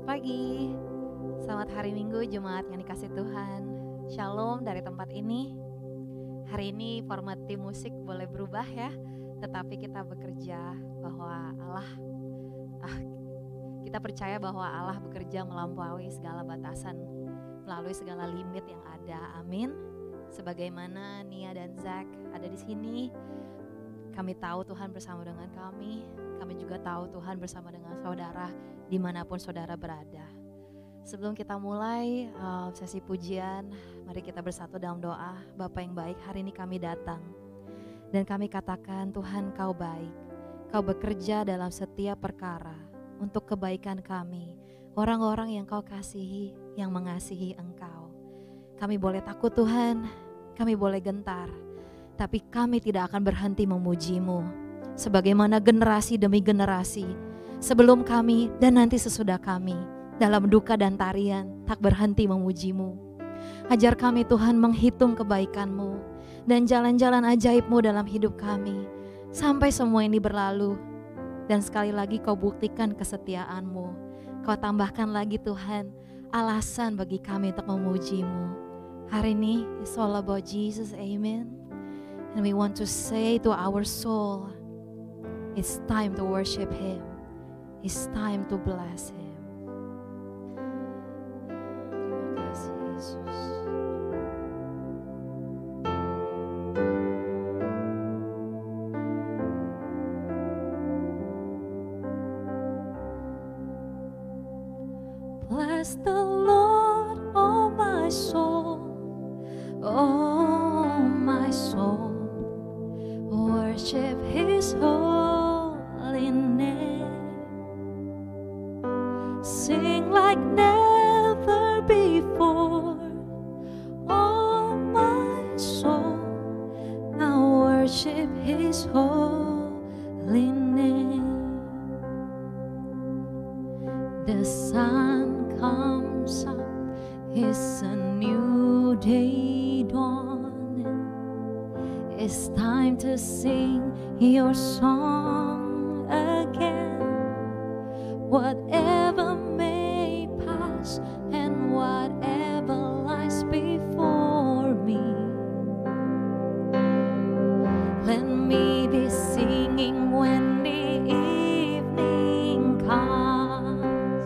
Selamat pagi, selamat hari Minggu Jemaat yang dikasih Tuhan. Shalom dari tempat ini. Hari ini format tim musik boleh berubah ya, tetapi kita bekerja bahwa kita percaya bahwa Allah bekerja melampaui segala batasan, melalui segala limit yang ada. Amin. Sebagaimana Nia dan Zack ada di sini, kami tahu Tuhan bersama dengan kami. Kami juga tahu Tuhan bersama dengan saudara dimanapun saudara berada. Sebelum kita mulai sesi pujian, mari kita bersatu dalam doa. Bapa yang baik, hari ini kami datang dan kami katakan, Tuhan Kau baik, Kau bekerja dalam setiap perkara untuk kebaikan kami, orang-orang yang Kau kasihi, yang mengasihi Engkau. Kami boleh takut Tuhan, kami boleh gentar, tapi kami tidak akan berhenti memuji-Mu. Sebagaimana generasi demi generasi sebelum kami dan nanti sesudah kami, dalam duka dan tarian tak berhenti memuji-Mu. Ajar kami Tuhan menghitung kebaikan-Mu dan jalan-jalan ajaib-Mu dalam hidup kami, sampai semua ini berlalu. Dan sekali lagi Kau buktikan kesetiaan-Mu. Kau tambahkan lagi Tuhan alasan bagi kami untuk memuji-Mu. Hari ini it's all about Jesus, amen. And we want to say to our soul, it's time to worship Him. It's time to bless Him. Terima kasih Yesus. Bless the Lord, oh my soul, oh my soul. Worship His holy name. Sing like never before. Oh my soul, I worship His holy name. The sun comes up, it's a new day dawning. It's time to sing your song again. Whatever may pass and whatever lies before me, let me be singing when the evening comes.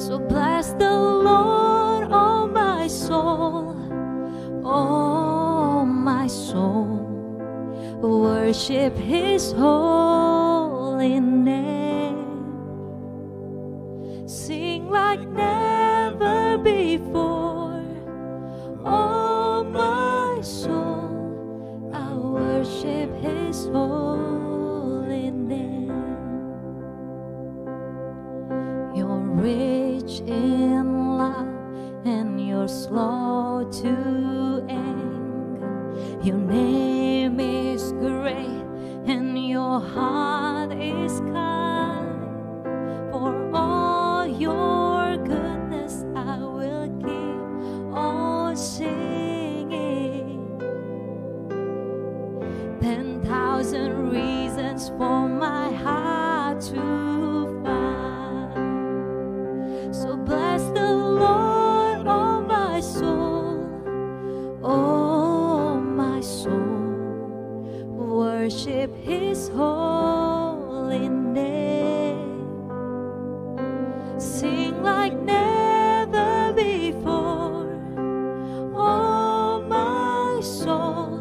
So bless the Lord, oh my soul, oh my soul. Worship His holy name. Sing like never before. Oh my soul, I worship His holy name. You're rich in love and you're slow to anger. Your name is great and your heart is kind. For all your goodness I will keep on singing. 10,000 reasons for my heart to find. So bless the Lord, oh my soul, oh my soul. Worship His holy name. Sing like never before. Oh my soul,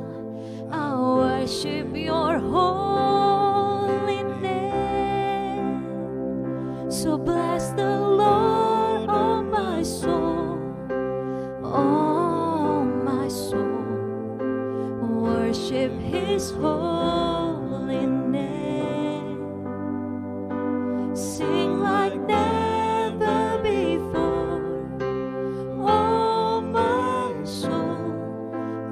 I worship your holy name. So bless the Lord, oh my soul, oh my soul. Worship His holy name. Sing like never before. Oh my soul,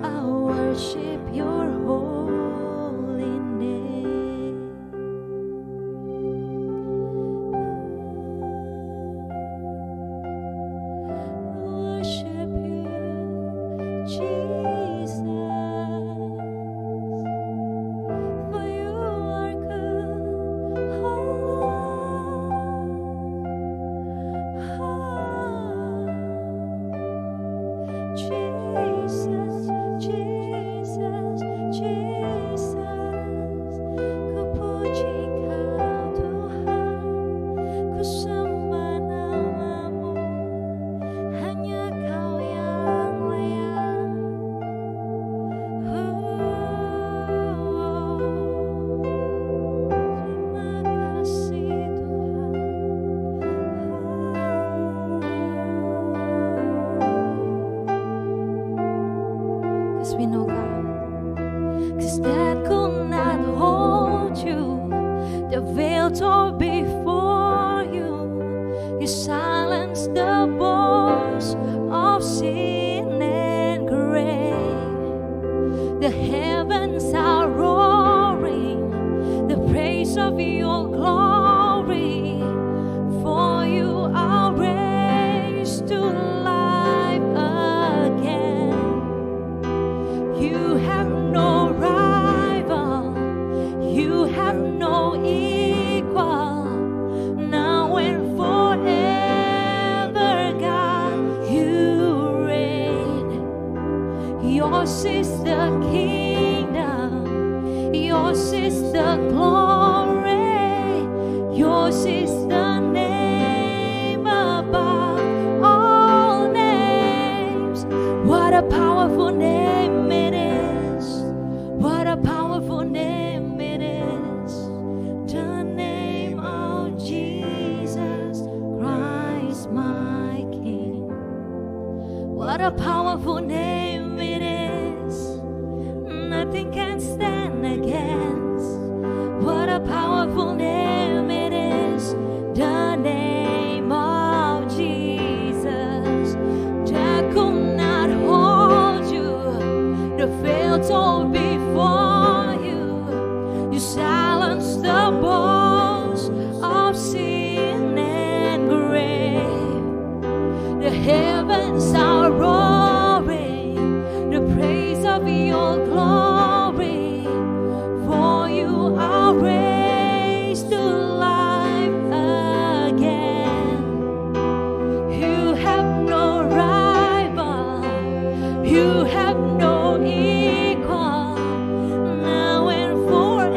I worship your holy name. Worship you, Jesus. filter before you. You silence the voice of sin and grave. The heavens are roaring the praise of your glory. For you are raised to life again. You have no rival, you have no equal. Now and forever, God, you reign. Yours is the kingdom, yours is the glory, yours is the name above all names. What a powerful name it is. What a powerful name it is. The name of Jesus Christ, my King. What a powerful name it is. Nothing can stand against. What a powerful name it is. The name of Jesus. That could not hold you. The filter before you. You silence the voice of sin and grave. The heavens are roaring the praise of your glory. For you are raised to life again. You have no rival, you have no equal. Now and forever,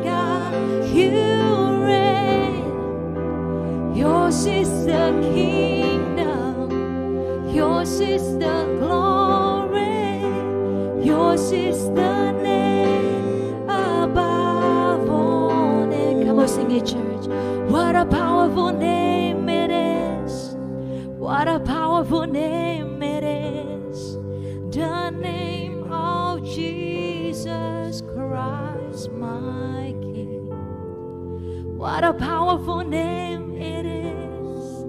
God, you reign. Yours is the kingdom, yours is the glory, yours is the name above all names. Come on, sing it, church. What a powerful name it is. What a powerful name it is. The name of Jesus Christ, my King. What a powerful name it is.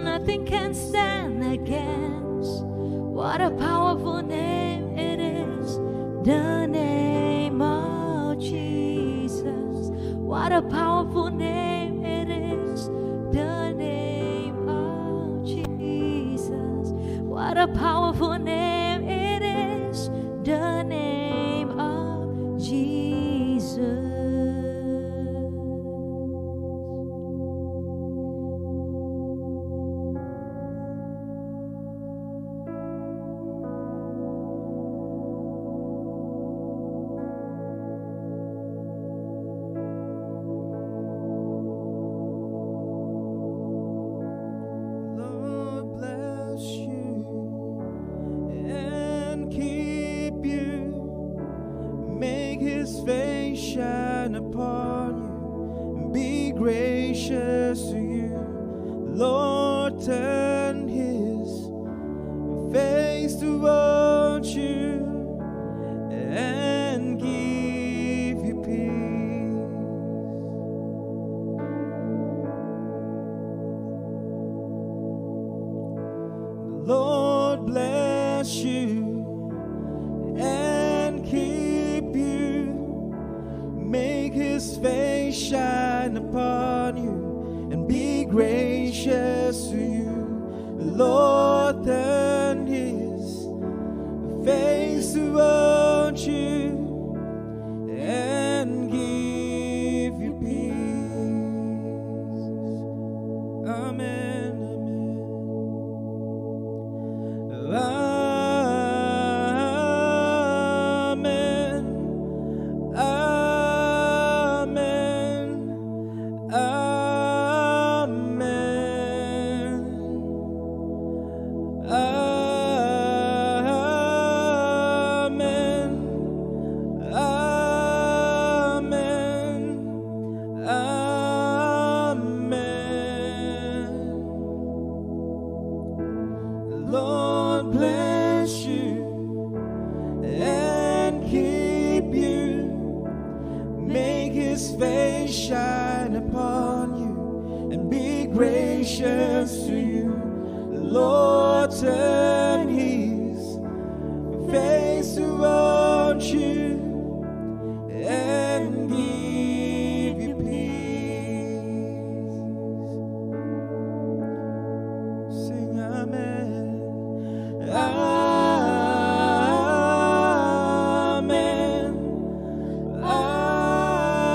Nothing can stand against. What a powerful name it is. The name of Jesus. What a powerful name it is. The name of Jesus. What a powerful name it is. The name of Jesus. Lord bless you and keep you. Make his face shine upon you and be gracious to you. Lord turn his face towards you and give you peace. The Lord bless you and keep you. Make his face shine upon you and be gracious to you. The Lord turn his face towards you and give you peace. Amen. Amen. Amen. Amen. Amen. His face shine upon you and be gracious to you. The Lord turn His face toward you and give you peace. Sing amen. Amen. Amen.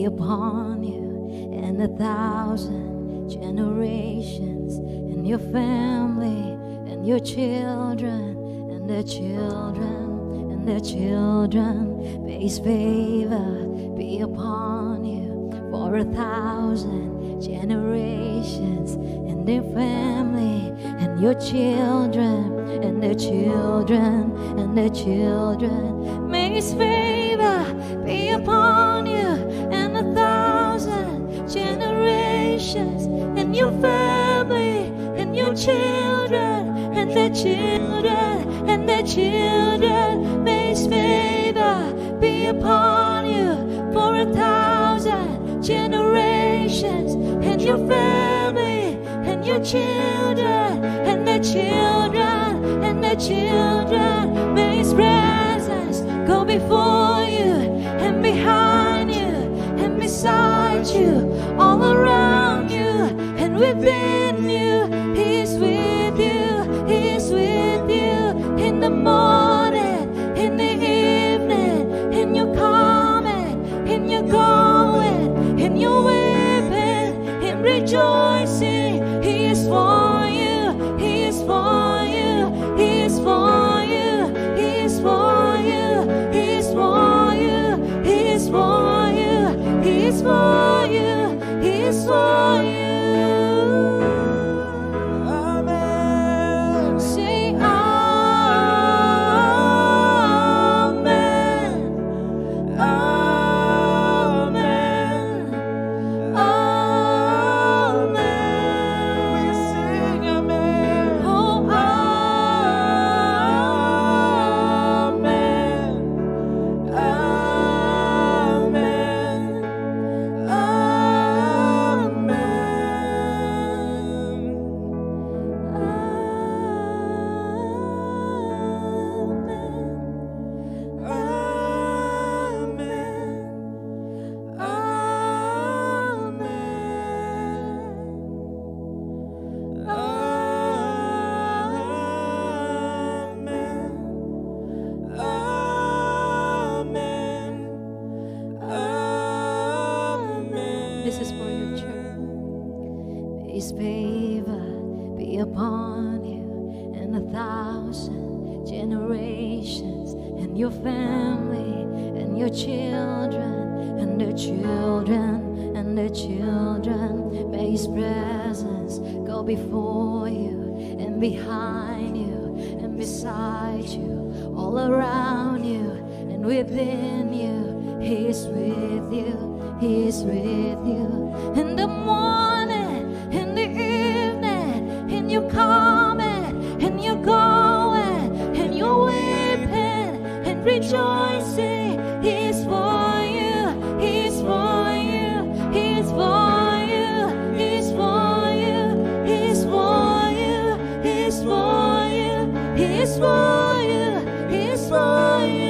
be upon you and 1,000 generations, and your family and your children and their children and their children. May His favor be upon you for 1,000 generations, and their family and your children and their children and their children. May His favor be upon you and 1,000 generations, and your family and your children and their children and their children. May His favor be upon you for 1,000 generations, and your family and your children and their children and their children. May His presence go before you and behind you and beside you, all around you and within you. He is with you, He is with you in the morning, in the evening, in your coming, in your going, in your weeping, in rejoicing. He is for you, He is for you, He is for you, He is for you, He is for you, He is for you, He is for you, He is for you. Amen. Say amen. Amen. Amen. We sing amen. Oh, amen. Amen. This is for your church. May His favor be upon you and 1,000 generations, and your family and your children and their children and their children. May His presence go before you and behind you and beside you, all around you and within you. He is with you, He is with you in the morning, in the evening, in your coming, in your going, in your weeping, in rejoicing. He's for you, He's for you, He's for you, He's for you, He's for you, He's for you, He's for you, He's for you.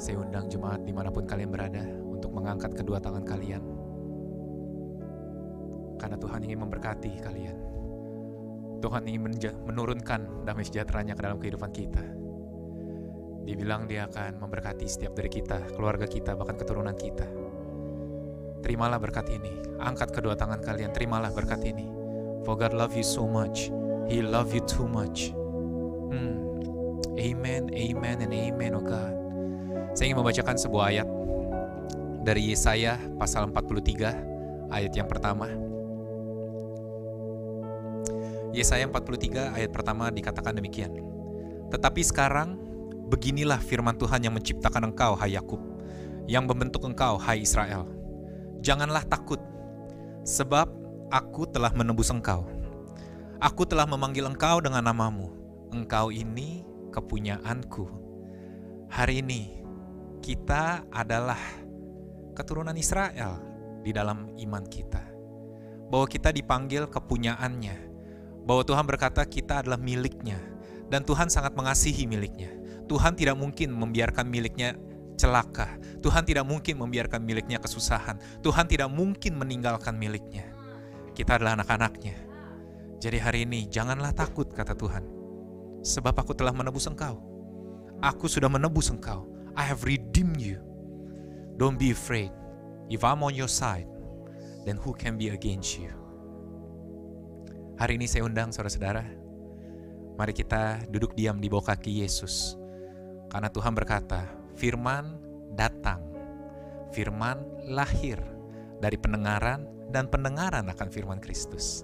Saya undang jemaat dimanapun kalian berada untuk mengangkat kedua tangan kalian. Karena Tuhan ingin memberkati kalian. Tuhan ingin menurunkan damai sejahtera-Nya ke dalam kehidupan kita. Dia bilang Dia akan memberkati setiap dari kita, keluarga kita, bahkan keturunan kita. Terimalah berkat ini. Angkat kedua tangan kalian, terimalah berkat ini. For God love you so much. He love you too much. Amen, amen, and amen, oh God. Saya ingin membacakan sebuah ayat dari Yesaya pasal 43 ayat yang pertama. Yesaya 43 ayat pertama dikatakan demikian. Tetapi sekarang beginilah firman Tuhan yang menciptakan engkau, hai Yakub, yang membentuk engkau, hai Israel. Janganlah takut, sebab aku telah menebus engkau. Aku telah memanggil engkau dengan namamu. Engkau ini kepunyaanku. Hari ini kita adalah keturunan Israel di dalam iman kita. Bahwa kita dipanggil kepunyaannya. Bahwa Tuhan berkata kita adalah miliknya. Dan Tuhan sangat mengasihi miliknya. Tuhan tidak mungkin membiarkan miliknya celaka. Tuhan tidak mungkin membiarkan miliknya kesusahan. Tuhan tidak mungkin meninggalkan miliknya. Kita adalah anak-anaknya. Jadi hari ini janganlah takut, kata Tuhan. Sebab aku telah menebus engkau. Aku sudah menebus engkau. I have redeemed you. Don't be afraid. If I'm on your side, then who can be against you? Hari ini saya undang saudara-saudara, mari kita duduk diam di bawah kaki Yesus. Karena Tuhan berkata, firman datang, firman lahir dari pendengaran, dan pendengaran akan firman Kristus.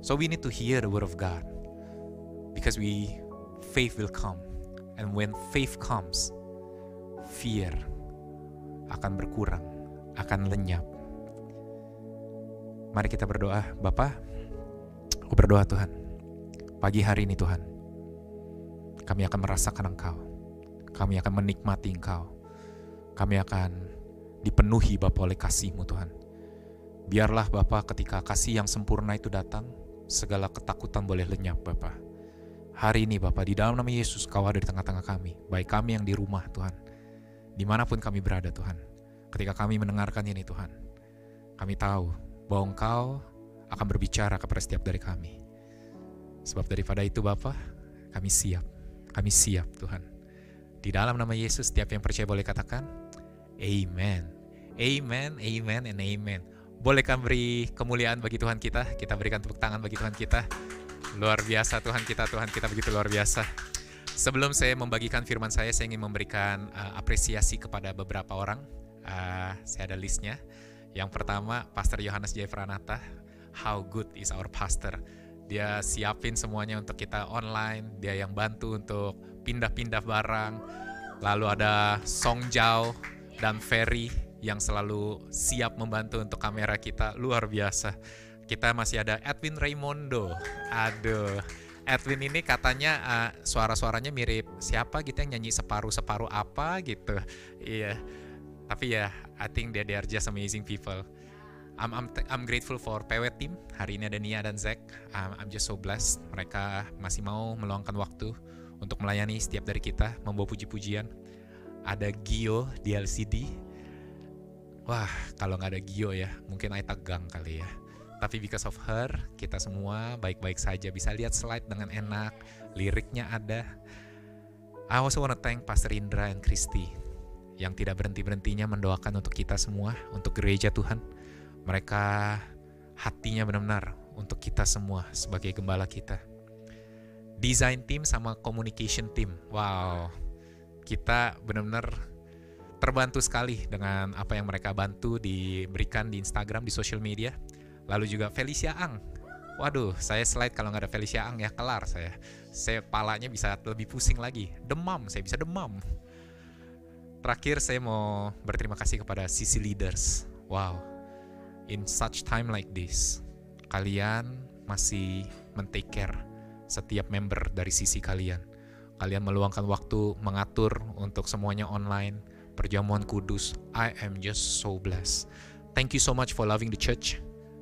So we need to hear the word of God, because faith will come. And when faith comes, fear akan berkurang, akan lenyap. Mari kita berdoa. Bapa, aku berdoa Tuhan, pagi hari ini Tuhan, kami akan merasakan Engkau, kami akan menikmati Engkau, kami akan dipenuhi Bapa oleh kasih-Mu Tuhan. Biarlah Bapa ketika kasih yang sempurna itu datang, segala ketakutan boleh lenyap Bapa. Hari ini Bapa, di dalam nama Yesus Kau ada di tengah-tengah kami, baik kami yang di rumah Tuhan, dimanapun kami berada Tuhan. Ketika kami mendengarkan ini Tuhan, kami tahu bahwa Engkau akan berbicara kepada setiap dari kami. Sebab daripada itu Bapa, kami siap Tuhan. Di dalam nama Yesus, setiap yang percaya boleh katakan Amen. Amen, amen, and amen. Bolehkah beri kemuliaan bagi Tuhan kita? Kita berikan tepuk tangan bagi Tuhan kita. Luar biasa Tuhan kita begitu luar biasa. Sebelum saya membagikan firman saya ingin memberikan apresiasi kepada beberapa orang. Saya ada listnya. Yang pertama, Pastor Yohanes Jayapranata. How good is our pastor. Dia siapin semuanya untuk kita online. Dia yang bantu untuk pindah-pindah barang. Lalu ada Song Jao dan Ferry yang selalu siap membantu untuk kamera kita. Luar biasa. Kita masih ada Edwin Raymondo. Aduh, Edwin ini katanya suara-suaranya mirip siapa gitu yang nyanyi separuh-separuh apa gitu. Iya. Tapi ya, I think they are just amazing people. I'm grateful for PW team. Hari ini ada Nia dan Zack. I'm just so blessed. Mereka masih mau meluangkan waktu untuk melayani setiap dari kita, membawa puji-pujian. Ada Gio di LCD. Wah, kalau nggak ada Gio ya, mungkin I tegang kali ya. Tapi because of her, kita semua baik-baik saja. Bisa lihat slide dengan enak, liriknya ada. I also want to thank Pastor Indra and Christy yang tidak berhenti-berhentinya mendoakan untuk kita semua, untuk gereja Tuhan. Mereka hatinya benar-benar untuk kita semua sebagai gembala kita. design team sama communication team. Wow, kita benar-benar terbantu sekali dengan apa yang mereka bantu diberikan di Instagram, di social media. Lalu juga Felicia Ang. Waduh, saya slide kalau nggak ada Felicia Ang ya kelar saya. Saya palanya bisa lebih pusing lagi. Demam, saya bisa demam. Terakhir saya mau berterima kasih kepada CC Leaders. Wow, in such time like this, kalian masih men-take care setiap member dari CC kalian. Kalian meluangkan waktu mengatur untuk semuanya online, perjamuan kudus. I am just so blessed. Thank you so much for loving the church.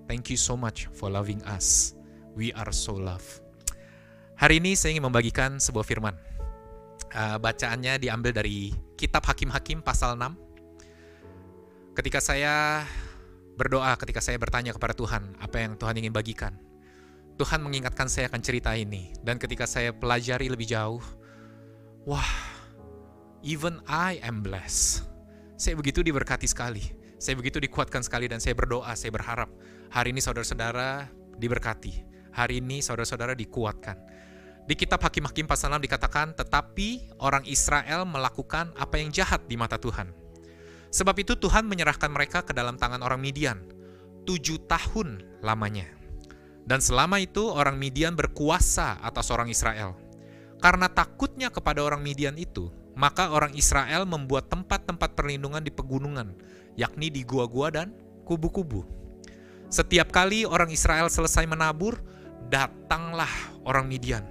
Thank you so much for loving us. We are so loved. Hari ini saya ingin membagikan sebuah firman. Bacaannya diambil dari Kitab Hakim-Hakim pasal 6. Ketika saya berdoa, ketika saya bertanya kepada Tuhan, apa yang Tuhan ingin bagikan, Tuhan mengingatkan saya akan cerita ini. Dan ketika saya pelajari lebih jauh, wah, even I am blessed. Saya begitu diberkati sekali. Saya begitu dikuatkan sekali dan saya berdoa, saya berharap hari ini saudara-saudara diberkati. Hari ini saudara-saudara dikuatkan. Di kitab Hakim-Hakim pasal 6 dikatakan, tetapi orang Israel melakukan apa yang jahat di mata Tuhan. Sebab itu Tuhan menyerahkan mereka ke dalam tangan orang Midian 7 tahun lamanya. Dan selama itu orang Midian berkuasa atas orang Israel. Karena takutnya kepada orang Midian itu, maka orang Israel membuat tempat-tempat perlindungan di pegunungan, yakni di gua-gua dan kubu-kubu. Setiap kali orang Israel selesai menabur, datanglah orang Midian,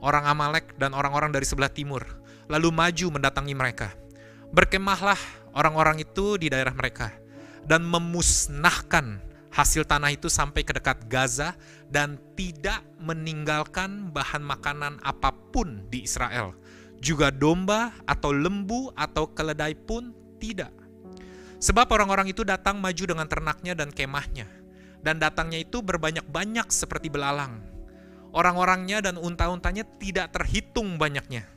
orang Amalek dan orang-orang dari sebelah timur, lalu maju mendatangi mereka. Berkemahlah orang-orang itu di daerah mereka, dan memusnahkan hasil tanah itu sampai ke dekat Gaza, dan tidak meninggalkan bahan makanan apapun di Israel. Juga domba atau lembu atau keledai pun tidak. Sebab orang-orang itu datang maju dengan ternaknya dan kemahnya, dan datangnya itu berbanyak-banyak seperti belalang. Orang-orangnya dan unta-untanya tidak terhitung banyaknya.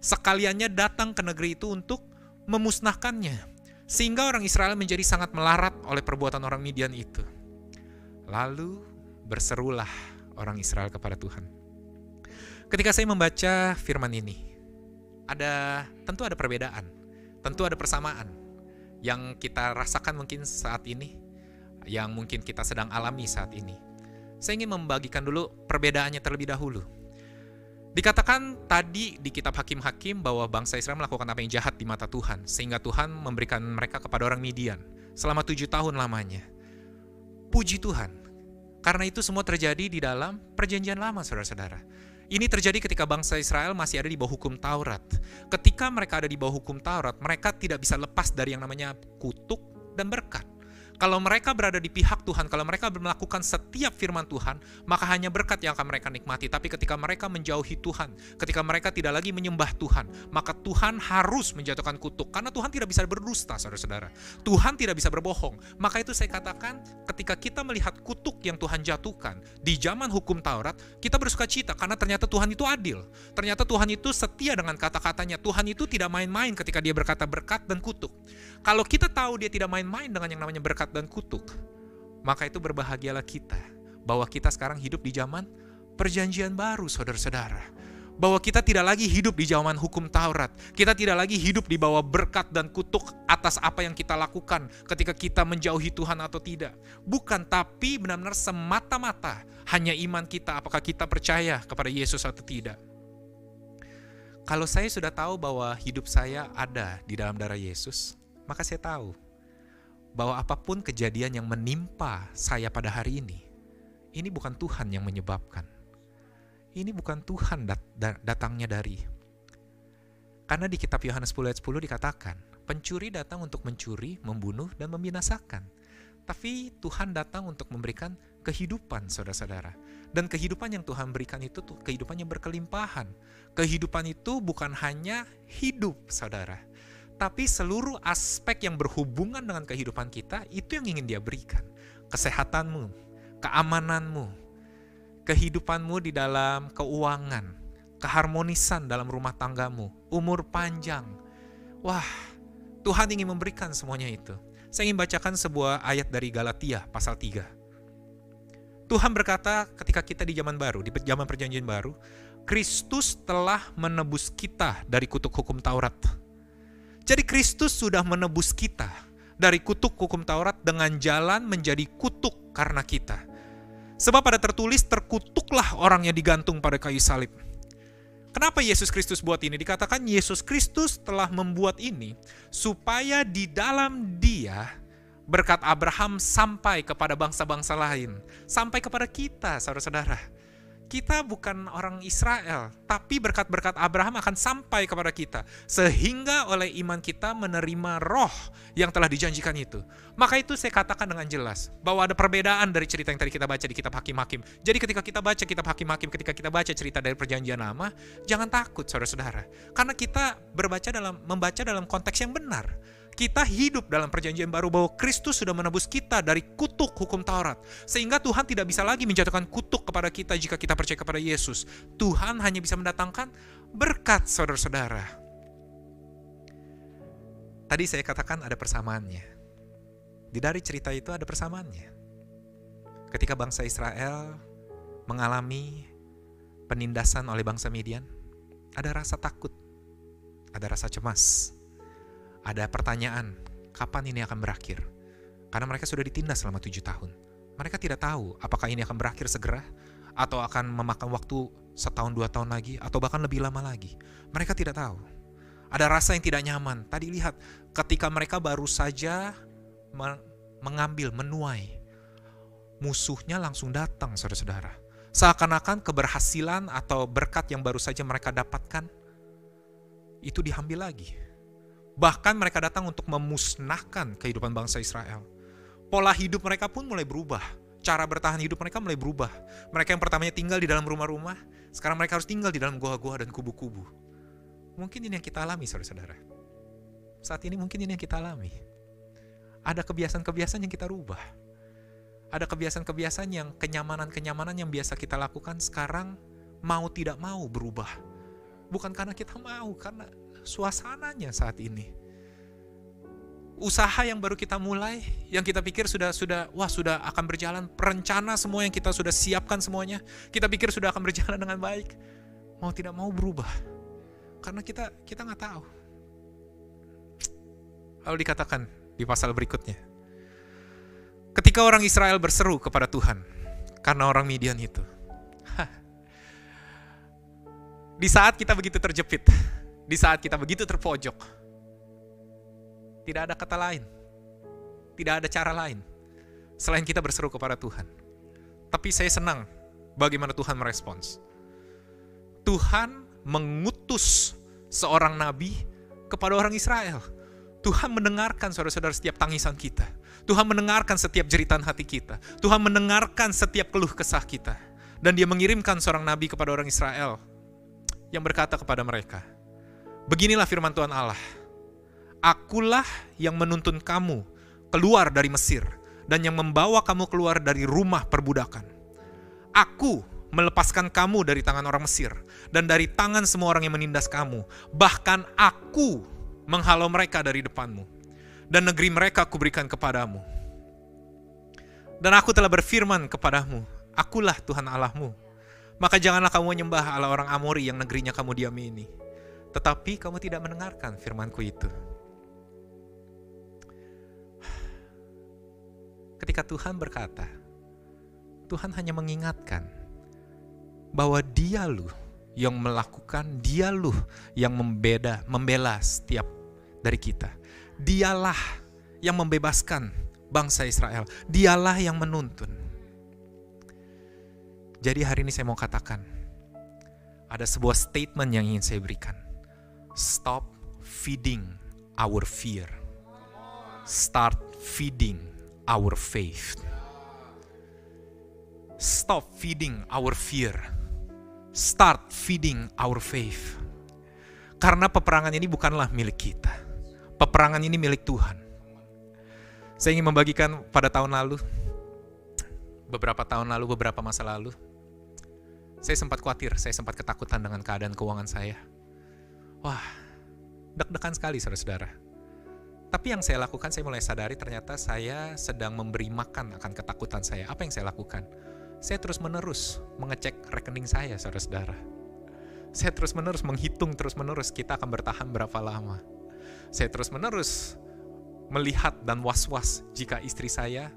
Sekaliannya datang ke negeri itu untuk memusnahkannya, sehingga orang Israel menjadi sangat melarat oleh perbuatan orang Midian itu. Lalu berserulah orang Israel kepada Tuhan. Ketika saya membaca firman ini, tentu ada perbedaan, tentu ada persamaan yang kita rasakan mungkin saat ini, yang mungkin kita sedang alami saat ini. Saya ingin membagikan dulu perbedaannya terlebih dahulu. Dikatakan tadi di kitab Hakim-Hakim bahwa bangsa Israel melakukan apa yang jahat di mata Tuhan, sehingga Tuhan memberikan mereka kepada orang Midian selama 7 tahun lamanya. Puji Tuhan, karena itu semua terjadi di dalam perjanjian lama, saudara-saudara. Ini terjadi ketika bangsa Israel masih ada di bawah hukum Taurat. Ketika mereka ada di bawah hukum Taurat, mereka tidak bisa lepas dari yang namanya kutuk dan berkat. Kalau mereka berada di pihak Tuhan, kalau mereka melakukan setiap firman Tuhan, maka hanya berkat yang akan mereka nikmati. Tapi ketika mereka menjauhi Tuhan, ketika mereka tidak lagi menyembah Tuhan, maka Tuhan harus menjatuhkan kutuk. Karena Tuhan tidak bisa berdusta, saudara-saudara. Tuhan tidak bisa berbohong. Maka itu saya katakan, ketika kita melihat kutuk yang Tuhan jatuhkan di zaman hukum Taurat, kita bersuka cita karena ternyata Tuhan itu adil. Ternyata Tuhan itu setia dengan kata-katanya. Tuhan itu tidak main-main ketika dia berkata berkat dan kutuk. Kalau kita tahu dia tidak main-main dengan yang namanya berkat dan kutuk, maka itu berbahagialah kita bahwa kita sekarang hidup di zaman perjanjian baru, saudara-saudara. Bahwa kita tidak lagi hidup di zaman hukum Taurat. Kita tidak lagi hidup di bawah berkat dan kutuk atas apa yang kita lakukan ketika kita menjauhi Tuhan atau tidak. Bukan, tapi benar-benar semata-mata hanya iman kita, apakah kita percaya kepada Yesus atau tidak. Kalau saya sudah tahu bahwa hidup saya ada di dalam darah Yesus, maka saya tahu bahwa apapun kejadian yang menimpa saya pada hari ini bukan Tuhan yang menyebabkan. Ini bukan Tuhan datangnya dari. Karena di kitab Yohanes 10 ayat 10 dikatakan, pencuri datang untuk mencuri, membunuh, dan membinasakan. Tapi Tuhan datang untuk memberikan kehidupan, saudara-saudara. Dan kehidupan yang Tuhan berikan itu tuh kehidupan yang berkelimpahan. Kehidupan itu bukan hanya hidup, saudara, tapi seluruh aspek yang berhubungan dengan kehidupan kita, itu yang ingin dia berikan. Kesehatanmu, keamananmu, kehidupanmu di dalam keuangan, keharmonisan dalam rumah tanggamu, umur panjang. Wah, Tuhan ingin memberikan semuanya itu. Saya ingin bacakan sebuah ayat dari Galatia pasal 3. Tuhan berkata ketika kita di zaman baru, di zaman perjanjian baru, Kristus telah menebus kita dari kutuk hukum Taurat. Jadi Kristus sudah menebus kita dari kutuk hukum Taurat dengan jalan menjadi kutuk karena kita. Sebab ada tertulis, terkutuklah orang yang digantung pada kayu salib. Kenapa Yesus Kristus buat ini? Dikatakan Yesus Kristus telah membuat ini supaya di dalam Dia berkat Abraham sampai kepada bangsa-bangsa lain, sampai kepada kita, saudara-saudara. Kita bukan orang Israel, tapi berkat-berkat Abraham akan sampai kepada kita. Sehingga oleh iman kita menerima roh yang telah dijanjikan itu. Maka itu saya katakan dengan jelas, bahwa ada perbedaan dari cerita yang tadi kita baca di kitab Hakim-Hakim. Jadi ketika kita baca kitab Hakim-Hakim, ketika kita baca cerita dari perjanjian lama, jangan takut saudara-saudara. Karena kita membaca dalam konteks yang benar. Kita hidup dalam perjanjian baru bahwa Kristus sudah menebus kita dari kutuk hukum Taurat. Sehingga Tuhan tidak bisa lagi menjatuhkan kutuk kepada kita jika kita percaya kepada Yesus. Tuhan hanya bisa mendatangkan berkat, saudara-saudara. Tadi saya katakan ada persamaannya. Dari cerita itu ada persamaannya. Ketika bangsa Israel mengalami penindasan oleh bangsa Midian, ada rasa takut, ada rasa cemas. Ada pertanyaan, kapan ini akan berakhir? Karena mereka sudah ditindas selama 7 tahun. Mereka tidak tahu apakah ini akan berakhir segera, atau akan memakan waktu 1-2 tahun lagi, atau bahkan lebih lama lagi. Mereka tidak tahu. Ada rasa yang tidak nyaman. Tadi lihat, ketika mereka baru saja mengambil, menuai, musuhnya langsung datang, saudara-saudara. Seakan-akan keberhasilan atau berkat yang baru saja mereka dapatkan, itu diambil lagi. Bahkan mereka datang untuk memusnahkan kehidupan bangsa Israel. Pola hidup mereka pun mulai berubah. Cara bertahan hidup mereka mulai berubah. Mereka yang pertamanya tinggal di dalam rumah-rumah, sekarang mereka harus tinggal di dalam goa-goa dan kubu-kubu. Mungkin ini yang kita alami, saudara-saudara. Saat ini mungkin ini yang kita alami. Ada kebiasaan-kebiasaan yang kita rubah. Ada kebiasaan-kebiasaan yang kenyamanan-kenyamanan yang biasa kita lakukan sekarang mau tidak mau berubah. Bukan karena kita mau, karena suasananya saat ini. Usaha yang baru kita mulai, yang kita pikir sudah akan berjalan, perencana semua yang kita sudah siapkan semuanya, kita pikir sudah akan berjalan dengan baik, mau tidak mau berubah. Karena kita nggak tahu. Lalu dikatakan di pasal berikutnya, ketika orang Israel berseru kepada Tuhan karena orang Midian itu, di saat kita begitu terjepit, di saat kita begitu terpojok, tidak ada kata lain, tidak ada cara lain selain kita berseru kepada Tuhan. Tapi saya senang bagaimana Tuhan merespons. Tuhan mengutus seorang nabi kepada orang Israel. Tuhan mendengarkan saudara-saudara setiap tangisan kita. Tuhan mendengarkan setiap jeritan hati kita. Tuhan mendengarkan setiap keluh kesah kita. Dan Dia mengirimkan seorang nabi kepada orang Israel yang berkata kepada mereka, beginilah firman Tuhan Allah, Akulah yang menuntun kamu keluar dari Mesir dan yang membawa kamu keluar dari rumah perbudakan. Aku melepaskan kamu dari tangan orang Mesir dan dari tangan semua orang yang menindas kamu. Bahkan aku menghalau mereka dari depanmu dan negeri mereka kuberikan kepadamu. Dan aku telah berfirman kepadamu, Akulah Tuhan Allahmu. Maka janganlah kamu menyembah Allah orang Amori yang negerinya kamu diami ini. Tetapi kamu tidak mendengarkan firmanku itu. Ketika Tuhan berkata, Tuhan hanya mengingatkan bahwa Dialah yang melakukan, Dialah yang membela setiap dari kita. Dialah yang membebaskan bangsa Israel. Dialah yang menuntun. Jadi hari ini saya mau katakan, ada sebuah statement yang ingin saya berikan. Stop feeding our fear. Start feeding our faith. Stop feeding our fear. Start feeding our faith. Karena peperangan ini bukanlah milik kita. Peperangan ini milik Tuhan. Saya ingin membagikan pada tahun lalu, beberapa masa lalu, saya sempat khawatir, saya sempat ketakutan dengan keadaan keuangan saya. Wah, deg-degan sekali saudara-saudara. Tapi yang saya lakukan, saya mulai sadari ternyata saya sedang memberi makan akan ketakutan saya. Apa yang saya lakukan? Saya terus-menerus mengecek rekening saya, saudara-saudara. Saya terus-menerus menghitung terus-menerus kita akan bertahan berapa lama. Saya terus-menerus melihat dan was-was jika istri saya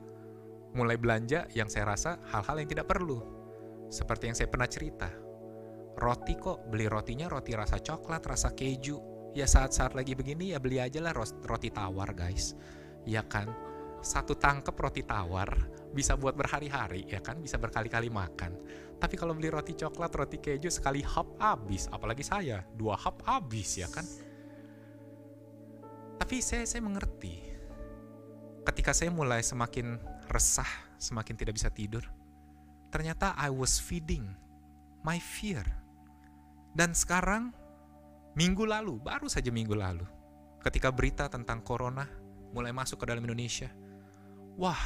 mulai belanja yang saya rasa hal-hal yang tidak perlu. Seperti yang saya pernah cerita. Roti kok, beli rotinya roti rasa coklat, rasa keju. Ya saat-saat lagi begini ya beli aja lah roti tawar guys. Ya kan? Satu tangkep roti tawar bisa buat berhari-hari ya kan, bisa berkali-kali makan. Tapi kalau beli roti coklat, roti keju sekali hap habis, apalagi saya 2 hap habis ya kan. Tapi saya mengerti. Ketika saya mulai semakin resah, semakin tidak bisa tidur, ternyata I was feeding my fear. Dan sekarang baru saja minggu lalu, ketika berita tentang corona mulai masuk ke dalam Indonesia, wah,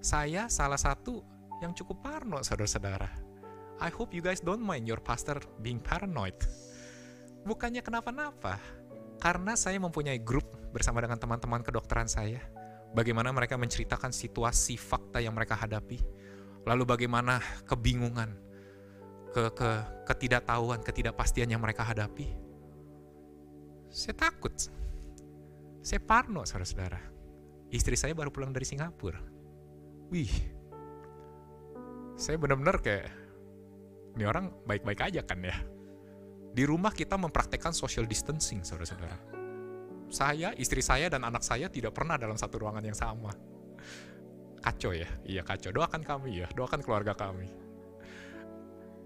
saya salah satu yang cukup parno, saudara-saudara. I hope you guys don't mind your pastor being paranoid. Bukannya kenapa-napa, karena saya mempunyai grup bersama dengan teman-teman kedokteran saya, bagaimana mereka menceritakan situasi fakta yang mereka hadapi, lalu bagaimana kebingungan, ketidaktahuan, ketidakpastian yang mereka hadapi. Saya takut, saya parno, saudara-saudara. Istri saya baru pulang dari Singapura. Wih, saya benar-benar kayak, ini orang baik-baik aja kan ya. Di rumah kita mempraktekkan social distancing, saudara-saudara. Saya, istri saya, dan anak saya tidak pernah dalam satu ruangan yang sama. Kacau ya? Iya kacau. Doakan kami ya, doakan keluarga kami.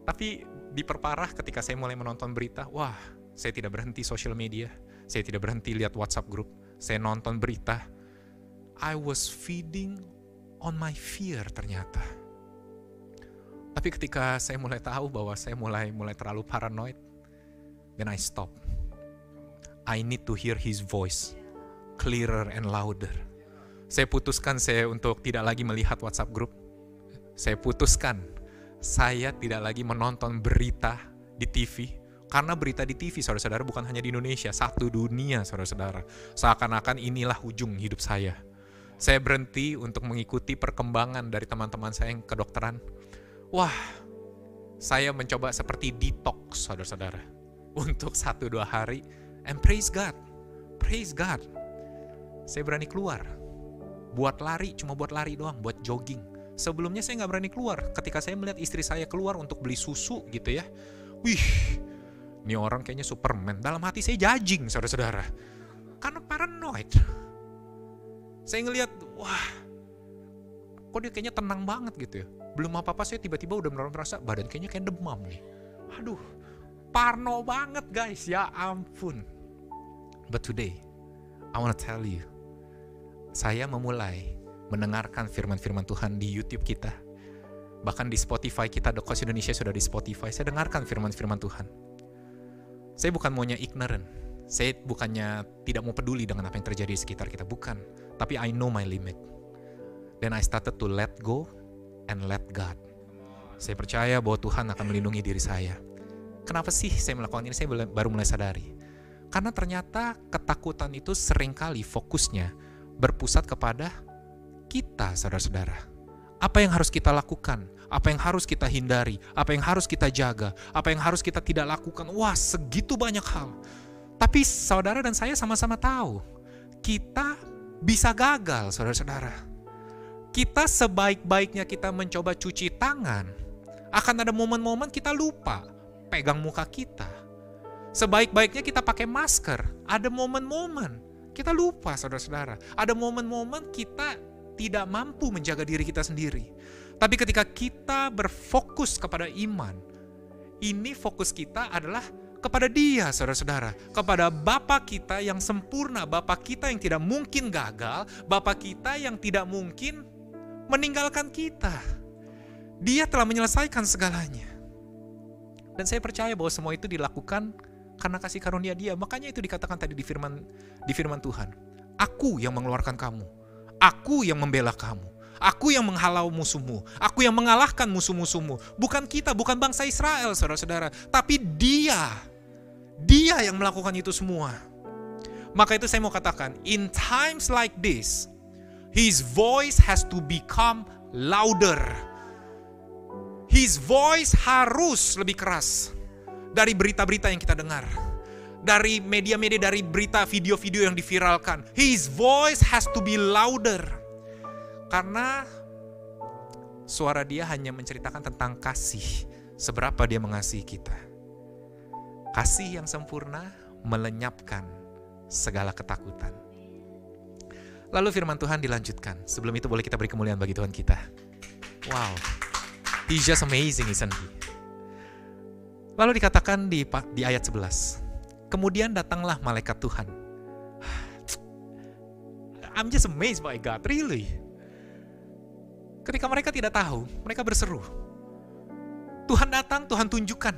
Tapi diperparah ketika saya mulai menonton berita, wah, saya tidak berhenti social media, saya tidak berhenti lihat WhatsApp group, saya nonton berita. I was feeding on my fear ternyata. Tapi ketika saya mulai tahu bahwa saya mulai terlalu paranoid, then I stop. I need to hear his voice clearer and louder. Saya putuskan saya untuk tidak lagi melihat WhatsApp group. Saya putuskan saya tidak lagi menonton berita di TV. Karena berita di TV, saudara-saudara, bukan hanya di Indonesia, satu dunia, saudara-saudara. Seakan-akan inilah ujung hidup saya. Saya berhenti untuk mengikuti perkembangan dari teman-teman saya yang kedokteran. Wah, saya mencoba seperti detox, saudara-saudara, untuk 1-2 hari. And praise God, saya berani keluar. Buat lari, cuma buat lari doang, buat jogging. Sebelumnya saya gak berani keluar. Ketika saya melihat istri saya keluar untuk beli susu gitu ya. Wih, ini orang kayaknya Superman. Dalam hati saya judging, saudara-saudara. Karena paranoid. Saya ngelihat, wah, kok dia kayaknya tenang banget gitu ya. Belum apa-apa saya tiba-tiba udah merasa badan kayaknya kayak demam nih. Aduh, parno banget guys, ya ampun. But today, I want to tell you, saya memulai mendengarkan firman-firman Tuhan di YouTube kita. Bahkan di Spotify kita, The Coach Indonesia sudah di Spotify. Saya dengarkan firman-firman Tuhan. Saya bukan maunya ignorant. Saya bukannya tidak mau peduli dengan apa yang terjadi di sekitar kita. Bukan. Tapi I know my limit. Then I started to let go and let God. Saya percaya bahwa Tuhan akan melindungi diri saya. Kenapa sih saya melakukan ini? Saya baru mulai sadari. Karena ternyata ketakutan itu seringkali fokusnya berpusat kepada kita, saudara-saudara. Apa yang harus kita lakukan? Apa yang harus kita hindari? Apa yang harus kita jaga? Apa yang harus kita tidak lakukan? Wah, segitu banyak hal. Tapi saudara dan saya sama-sama tahu, kita bisa gagal, saudara-saudara. Kita sebaik-baiknya kita mencoba cuci tangan, akan ada momen-momen kita lupa pegang muka kita. Sebaik-baiknya kita pakai masker, ada momen-momen kita lupa, saudara-saudara. Ada momen-momen kita tidak mampu menjaga diri kita sendiri. Tapi ketika kita berfokus kepada iman, ini fokus kita adalah kepada Dia, saudara-saudara. Kepada Bapa kita yang sempurna, Bapa kita yang tidak mungkin gagal, Bapa kita yang tidak mungkin meninggalkan kita. Dia telah menyelesaikan segalanya. Dan saya percaya bahwa semua itu dilakukan karena kasih karunia Dia. Makanya itu dikatakan tadi di firman Tuhan. Aku yang mengeluarkan kamu. Aku yang membela kamu. Aku yang menghalau musuhmu. Aku yang mengalahkan musuh-musuhmu. Bukan kita, bukan bangsa Israel, saudara-saudara. Tapi Dia yang melakukan itu semua. Maka itu saya mau katakan, in times like this, His voice has to become louder. His voice harus lebih keras. dari berita-berita yang kita dengar, dari media-media, dari berita video-video yang diviralkan. His voice has to be louder. Karena suara dia hanya menceritakan tentang kasih, seberapa dia mengasihi kita. Kasih yang sempurna melenyapkan segala ketakutan. Lalu firman Tuhan dilanjutkan. Sebelum itu boleh kita beri kemuliaan bagi Tuhan kita. Wow, He's just amazing, isn't He? Lalu dikatakan di ayat 11, kemudian datanglah malaikat Tuhan. I'm just amazed by God, really. Ketika mereka tidak tahu, mereka berseru. Tuhan datang, Tuhan tunjukkan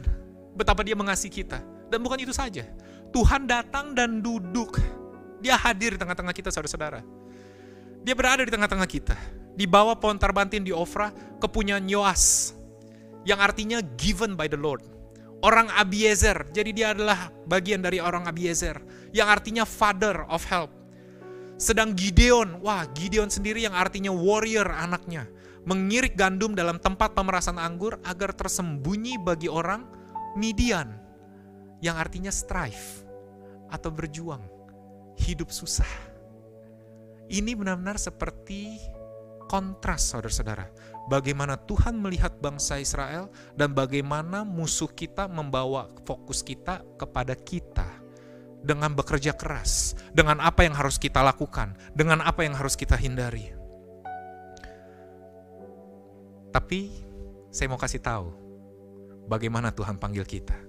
betapa Dia mengasihi kita. Dan bukan itu saja, Tuhan datang dan duduk. Dia hadir di tengah-tengah kita, saudara-saudara. Dia berada di tengah-tengah kita. Di bawah pohon tarbantin di Ofra, kepunyaan Yoas, yang artinya given by the Lord. Orang Abiezer, jadi dia adalah bagian dari orang Abiezer, yang artinya father of help. Sedang Gideon, Gideon sendiri yang artinya warrior anaknya, mengirik gandum dalam tempat pemerasan anggur agar tersembunyi bagi orang Midian, yang artinya strive atau berjuang, hidup susah. Ini benar-benar seperti kontras, saudara-saudara. Bagaimana Tuhan melihat bangsa Israel dan bagaimana musuh kita membawa fokus kita kepada kita. Dengan bekerja keras, dengan apa yang harus kita lakukan, dengan apa yang harus kita hindari. Tapi saya mau kasih tahu bagaimana Tuhan panggil kita.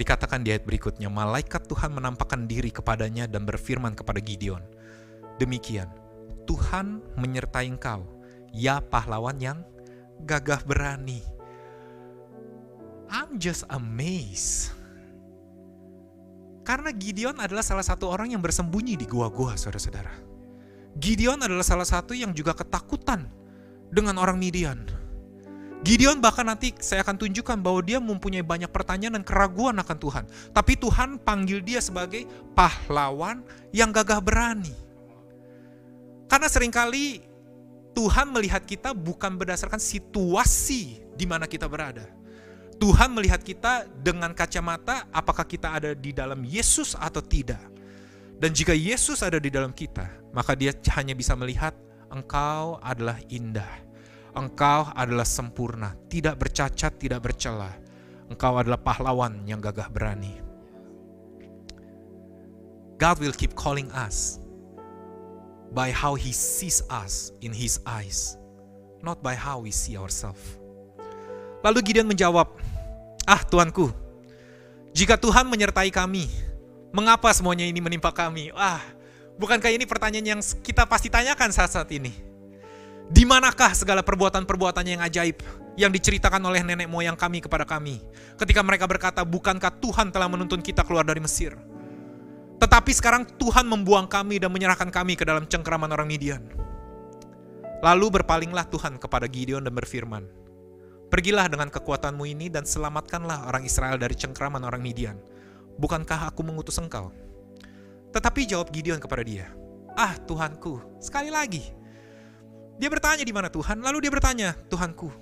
Dikatakan di ayat berikutnya, malaikat Tuhan menampakkan diri kepadanya dan berfirman kepada Gideon, demikian, Tuhan menyertai engkau, ya pahlawan yang gagah berani. I'm just amazed. Karena Gideon adalah salah satu orang yang bersembunyi di gua-gua, saudara-saudara. Gideon adalah salah satu yang juga ketakutan dengan orang Midian. Gideon bahkan nanti saya akan tunjukkan bahwa dia mempunyai banyak pertanyaan dan keraguan akan Tuhan. Tapi Tuhan panggil dia sebagai pahlawan yang gagah berani. Karena seringkali Tuhan melihat kita bukan berdasarkan situasi di mana kita berada. Tuhan melihat kita dengan kacamata apakah kita ada di dalam Yesus atau tidak. Dan jika Yesus ada di dalam kita, maka Dia hanya bisa melihat engkau adalah indah. Engkau adalah sempurna, tidak bercacat, tidak bercela. Engkau adalah pahlawan yang gagah berani. God will keep calling us by how He sees us in His eyes, not by how we see ourselves. Lalu Gideon menjawab, Tuanku, jika Tuhan menyertai kami, mengapa semuanya ini menimpa kami? Bukankah ini pertanyaan yang kita pasti tanyakan saat-saat ini? Di manakah segala perbuatan-perbuatannya yang ajaib yang diceritakan oleh nenek moyang kami kepada kami? Ketika mereka berkata, bukankah Tuhan telah menuntun kita keluar dari Mesir? Tetapi sekarang Tuhan membuang kami dan menyerahkan kami ke dalam cengkeraman orang Midian. Lalu berpalinglah Tuhan kepada Gideon dan berfirman, pergilah dengan kekuatanmu ini dan selamatkanlah orang Israel dari cengkeraman orang Midian. Bukankah aku mengutus engkau? Tetapi jawab Gideon kepada dia, Tuhanku, sekali lagi. Dia bertanya di mana Tuhan? Lalu dia bertanya, Tuhanku,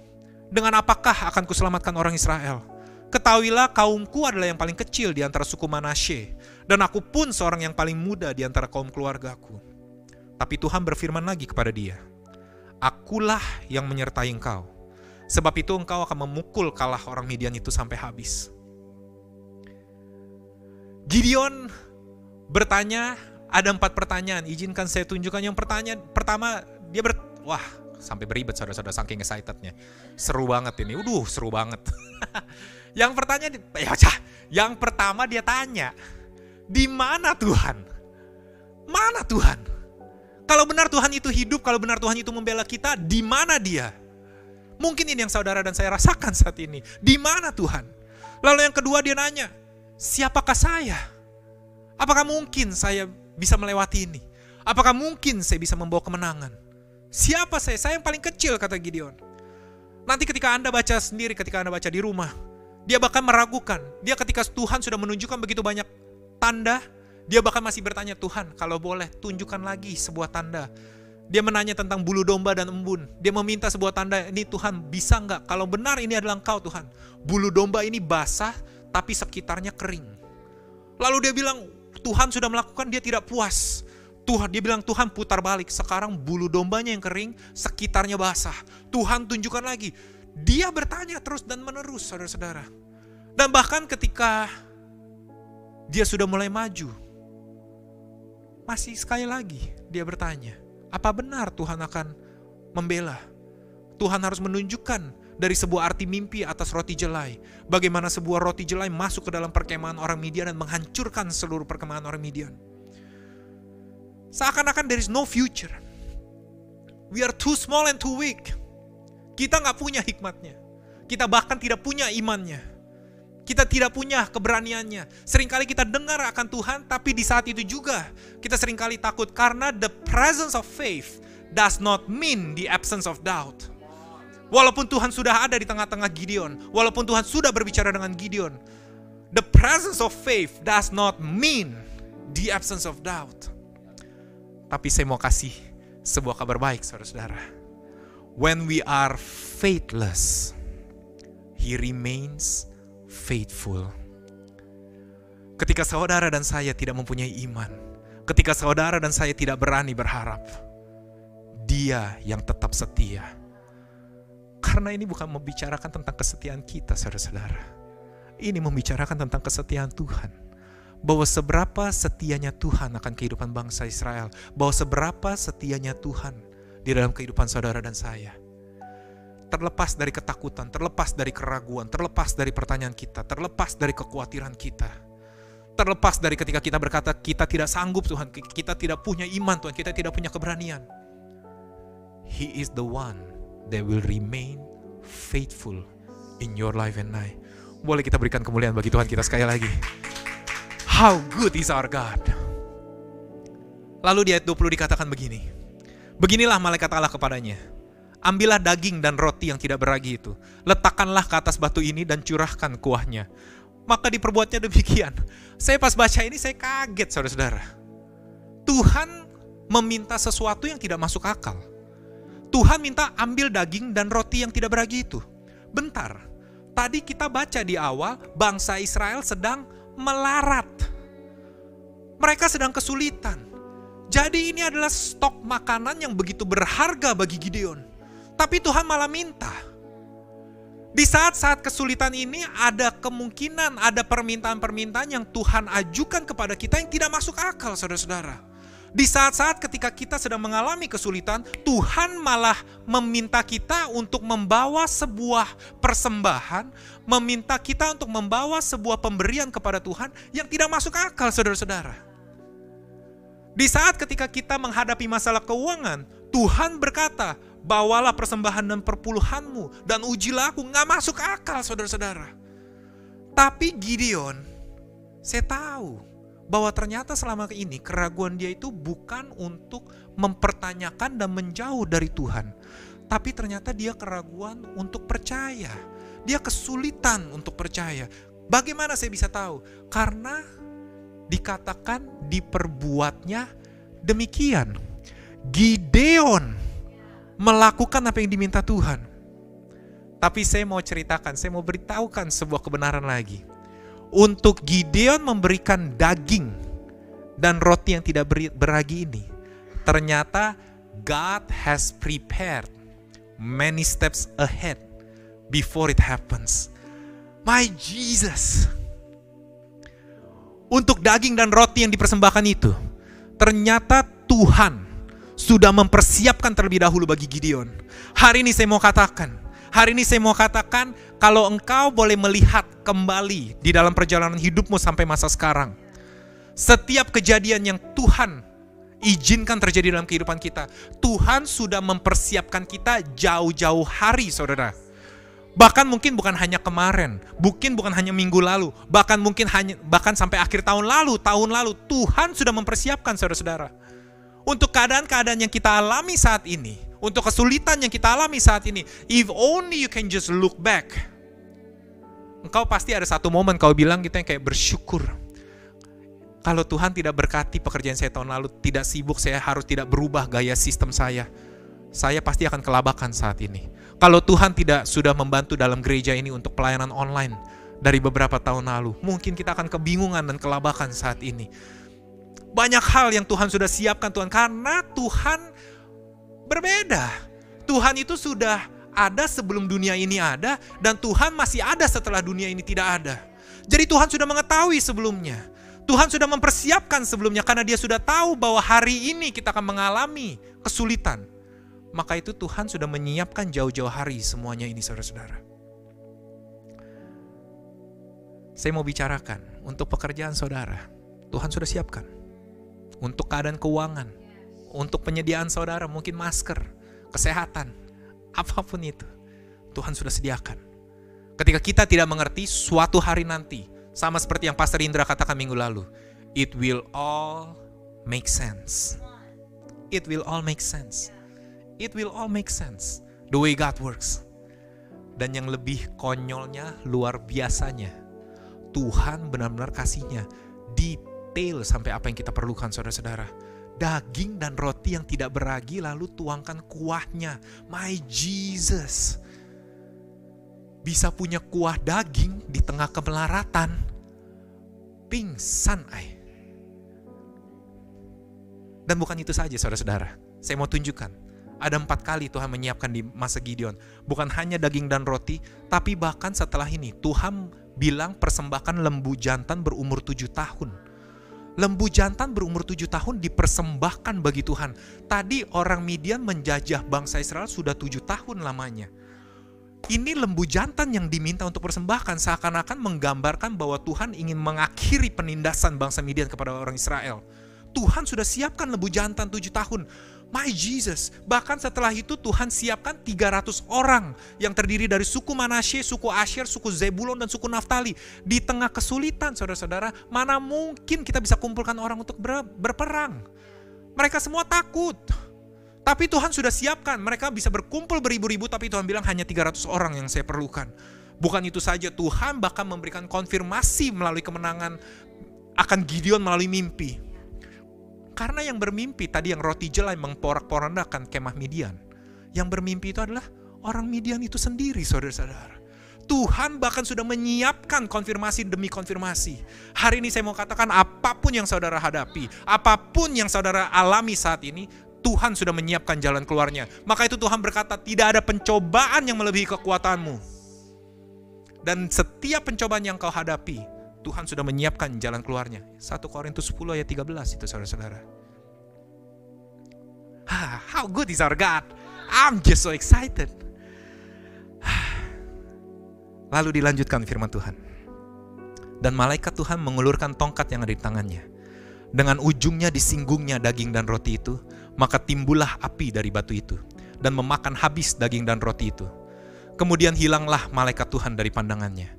dengan apakah akan kuselamatkan orang Israel? Ketahuilah kaumku adalah yang paling kecil di antara suku Manasye, dan aku pun seorang yang paling muda di antara kaum keluargaku. Tapi Tuhan berfirman lagi kepada dia, akulah yang menyertai engkau. Sebab itu engkau akan memukul kalah orang Midian itu sampai habis. Gideon bertanya, ada 4 pertanyaan. Izinkan saya tunjukkan yang pertama, dia sampai beribet saudara-saudara saking excitednya. Seru banget ini, seru banget. Yang pertama dia tanya, di mana Tuhan? Mana Tuhan? Kalau benar Tuhan itu hidup, kalau benar Tuhan itu membela kita, di mana Dia? Mungkin ini yang saudara dan saya rasakan saat ini. Di mana Tuhan? Lalu yang kedua dia nanya, siapakah saya? Apakah mungkin saya bisa melewati ini? Apakah mungkin saya bisa membawa kemenangan? Siapa saya? Saya yang paling kecil, kata Gideon. Nanti ketika Anda baca sendiri, ketika Anda baca di rumah, dia bahkan meragukan. Dia ketika Tuhan sudah menunjukkan begitu banyak tanda, dia bahkan masih bertanya, Tuhan kalau boleh tunjukkan lagi sebuah tanda. Dia menanya tentang bulu domba dan embun. Dia meminta sebuah tanda, ini Tuhan bisa enggak? Kalau benar ini adalah Engkau Tuhan. Bulu domba ini basah, tapi sekitarnya kering. Lalu dia bilang, Tuhan sudah melakukan, dia tidak puas. Dia bilang, Tuhan putar balik. Sekarang bulu dombanya yang kering, sekitarnya basah. Tuhan tunjukkan lagi. Dia bertanya terus dan menerus, saudara-saudara. Dan bahkan ketika dia sudah mulai maju, masih sekali lagi dia bertanya, apa benar Tuhan akan membela? Tuhan harus menunjukkan dari sebuah arti mimpi atas roti jelai. Bagaimana sebuah roti jelai masuk ke dalam perkemahan orang Midian dan menghancurkan seluruh perkemahan orang Midian. Seakan-akan there is no future. We are too small and too weak. Kita gak punya hikmatnya. Kita bahkan tidak punya imannya. Kita tidak punya keberaniannya. Seringkali kita dengar akan Tuhan, tapi di saat itu juga kita seringkali takut karena the presence of faith does not mean the absence of doubt. Walaupun Tuhan sudah ada di tengah-tengah Gideon, walaupun Tuhan sudah berbicara dengan Gideon, the presence of faith does not mean the absence of doubt. Tapi saya mau kasih sebuah kabar baik, saudara-saudara. When we are faithless, He remains faithful. Ketika saudara dan saya tidak mempunyai iman, ketika saudara dan saya tidak berani berharap, Dia yang tetap setia. Karena ini bukan membicarakan tentang kesetiaan kita, saudara-saudara. Ini membicarakan tentang kesetiaan Tuhan. Bahwa seberapa setianya Tuhan akan kehidupan bangsa Israel. Bahwa seberapa setianya Tuhan di dalam kehidupan saudara dan saya. Terlepas dari ketakutan, terlepas dari keraguan, terlepas dari pertanyaan kita, terlepas dari kekhawatiran kita. Terlepas dari ketika kita berkata, kita tidak sanggup Tuhan, kita tidak punya iman Tuhan, kita tidak punya keberanian. He is the one that will remain faithful in your life and I. Boleh kita berikan kemuliaan bagi Tuhan kita sekali lagi. How good is our God. Lalu di ayat 20 dikatakan begini. Beginilah malaikat Allah kepadanya. Ambillah daging dan roti yang tidak beragi itu. Letakkanlah ke atas batu ini dan curahkan kuahnya. Maka diperbuatnya demikian. Saya pas baca ini saya kaget, saudara-saudara. Tuhan meminta sesuatu yang tidak masuk akal. Tuhan minta ambil daging dan roti yang tidak beragi itu. Bentar, tadi kita baca di awal bangsa Israel sedang melarat. Mereka sedang kesulitan. Jadi ini adalah stok makanan yang begitu berharga bagi Gideon. Tapi Tuhan malah minta. Di saat-saat kesulitan ini ada kemungkinan, ada permintaan-permintaan yang Tuhan ajukan kepada kita yang tidak masuk akal, saudara-saudara. Di saat-saat ketika kita sedang mengalami kesulitan, Tuhan malah meminta kita untuk membawa sebuah persembahan, meminta kita untuk membawa sebuah pemberian kepada Tuhan yang tidak masuk akal, saudara-saudara. Di saat ketika kita menghadapi masalah keuangan, Tuhan berkata, bawalah persembahan dan perpuluhanmu dan ujilah aku. Nggak masuk akal, saudara-saudara. Tapi Gideon, saya tahu bahwa ternyata selama ini keraguan dia itu bukan untuk mempertanyakan dan menjauh dari Tuhan. Tapi ternyata dia keraguan untuk percaya. Dia kesulitan untuk percaya. Bagaimana saya bisa tahu? Karena dikatakan diperbuatnya demikian. Gideon melakukan apa yang diminta Tuhan. Tapi saya mau ceritakan, saya mau beritahukan sebuah kebenaran lagi. Untuk Gideon memberikan daging dan roti yang tidak beragi ini, ternyata God has prepared many steps ahead before it happens. My Jesus. Untuk daging dan roti yang dipersembahkan itu, ternyata Tuhan sudah mempersiapkan terlebih dahulu bagi Gideon. Hari ini saya mau katakan, kalau engkau boleh melihat kembali di dalam perjalanan hidupmu sampai masa sekarang, setiap kejadian yang Tuhan izinkan terjadi dalam kehidupan kita, Tuhan sudah mempersiapkan kita jauh-jauh hari, saudara. Bahkan mungkin bukan hanya kemarin, bukan hanya minggu lalu, bahkan sampai akhir tahun lalu, Tuhan sudah mempersiapkan, saudara-saudara. Untuk keadaan-keadaan yang kita alami saat ini, untuk kesulitan yang kita alami saat ini, if only you can just look back. Engkau pasti ada satu momen kau bilang gitu yang kayak bersyukur. Kalau Tuhan tidak berkati pekerjaan saya tahun lalu, tidak sibuk, saya harus tidak berubah gaya sistem saya pasti akan kelabakan saat ini. Kalau Tuhan tidak sudah membantu dalam gereja ini untuk pelayanan online, dari beberapa tahun lalu. Mungkin kita akan kebingungan dan kelabakan saat ini. Banyak hal yang Tuhan sudah siapkan Tuhan, karena Tuhan berbeda. Tuhan itu sudah ada sebelum dunia ini ada, dan Tuhan masih ada setelah dunia ini tidak ada. Jadi Tuhan sudah mengetahui sebelumnya. Tuhan sudah mempersiapkan sebelumnya, karena Dia sudah tahu bahwa hari ini kita akan mengalami kesulitan. Maka itu Tuhan sudah menyiapkan jauh-jauh hari semuanya ini, saudara-saudara. Saya mau bicarakan untuk pekerjaan saudara, Tuhan sudah siapkan. Untuk keadaan keuangan, untuk penyediaan saudara, mungkin masker, kesehatan, apapun itu, Tuhan sudah sediakan. Ketika kita tidak mengerti, suatu hari nanti, sama seperti yang Pastor Indra katakan minggu lalu, it will all make sense. It will all make sense. It will all make sense. The way God works. Dan yang lebih konyolnya, luar biasanya, Tuhan benar-benar kasihnya detail sampai apa yang kita perlukan, saudara-saudara. Daging dan roti yang tidak beragi, lalu tuangkan kuahnya. My Jesus. Bisa punya kuah daging di tengah kemelaratan. Pingsan ay. Dan bukan itu saja, saudara-saudara. Saya mau tunjukkan. Ada 4 kali Tuhan menyiapkan di masa Gideon. Bukan hanya daging dan roti, tapi bahkan setelah ini Tuhan bilang persembahkan lembu jantan berumur 7 tahun. Lembu jantan berumur 7 tahun dipersembahkan bagi Tuhan. Tadi orang Midian menjajah bangsa Israel sudah 7 tahun lamanya. Ini lembu jantan yang diminta untuk persembahkan, seakan-akan menggambarkan bahwa Tuhan ingin mengakhiri penindasan bangsa Midian kepada orang Israel. Tuhan sudah siapkan lembu jantan 7 tahun. My Jesus. Bahkan setelah itu Tuhan siapkan 300 orang yang terdiri dari suku Manasye, suku Asher, suku Zebulon, dan suku Naftali. Di tengah kesulitan, saudara-saudara, mana mungkin kita bisa kumpulkan orang untuk berperang. Mereka semua takut. Tapi Tuhan sudah siapkan, mereka bisa berkumpul beribu-ribu, tapi Tuhan bilang hanya 300 orang yang saya perlukan. Bukan itu saja, Tuhan bahkan memberikan konfirmasi melalui kemenangan akan Gideon melalui mimpi. Karena yang bermimpi tadi yang roti jelai memporak-porandakan kemah Midian. Yang bermimpi itu adalah orang Midian itu sendiri, saudara-saudara. Tuhan bahkan sudah menyiapkan konfirmasi demi konfirmasi. Hari ini saya mau katakan, apapun yang saudara hadapi, apapun yang saudara alami saat ini, Tuhan sudah menyiapkan jalan keluarnya. Maka itu Tuhan berkata, tidak ada pencobaan yang melebihi kekuatanmu. Dan setiap pencobaan yang kau hadapi, Tuhan sudah menyiapkan jalan keluarnya. 1 Korintus 10 ayat 13 itu, saudara-saudara. How good is our God? I'm just so excited. Lalu dilanjutkan firman Tuhan. Dan malaikat Tuhan mengulurkan tongkat yang ada di tangannya. Dengan ujungnya disinggungnya daging dan roti itu, maka timbullah api dari batu itu dan memakan habis daging dan roti itu. Kemudian hilanglah malaikat Tuhan dari pandangannya.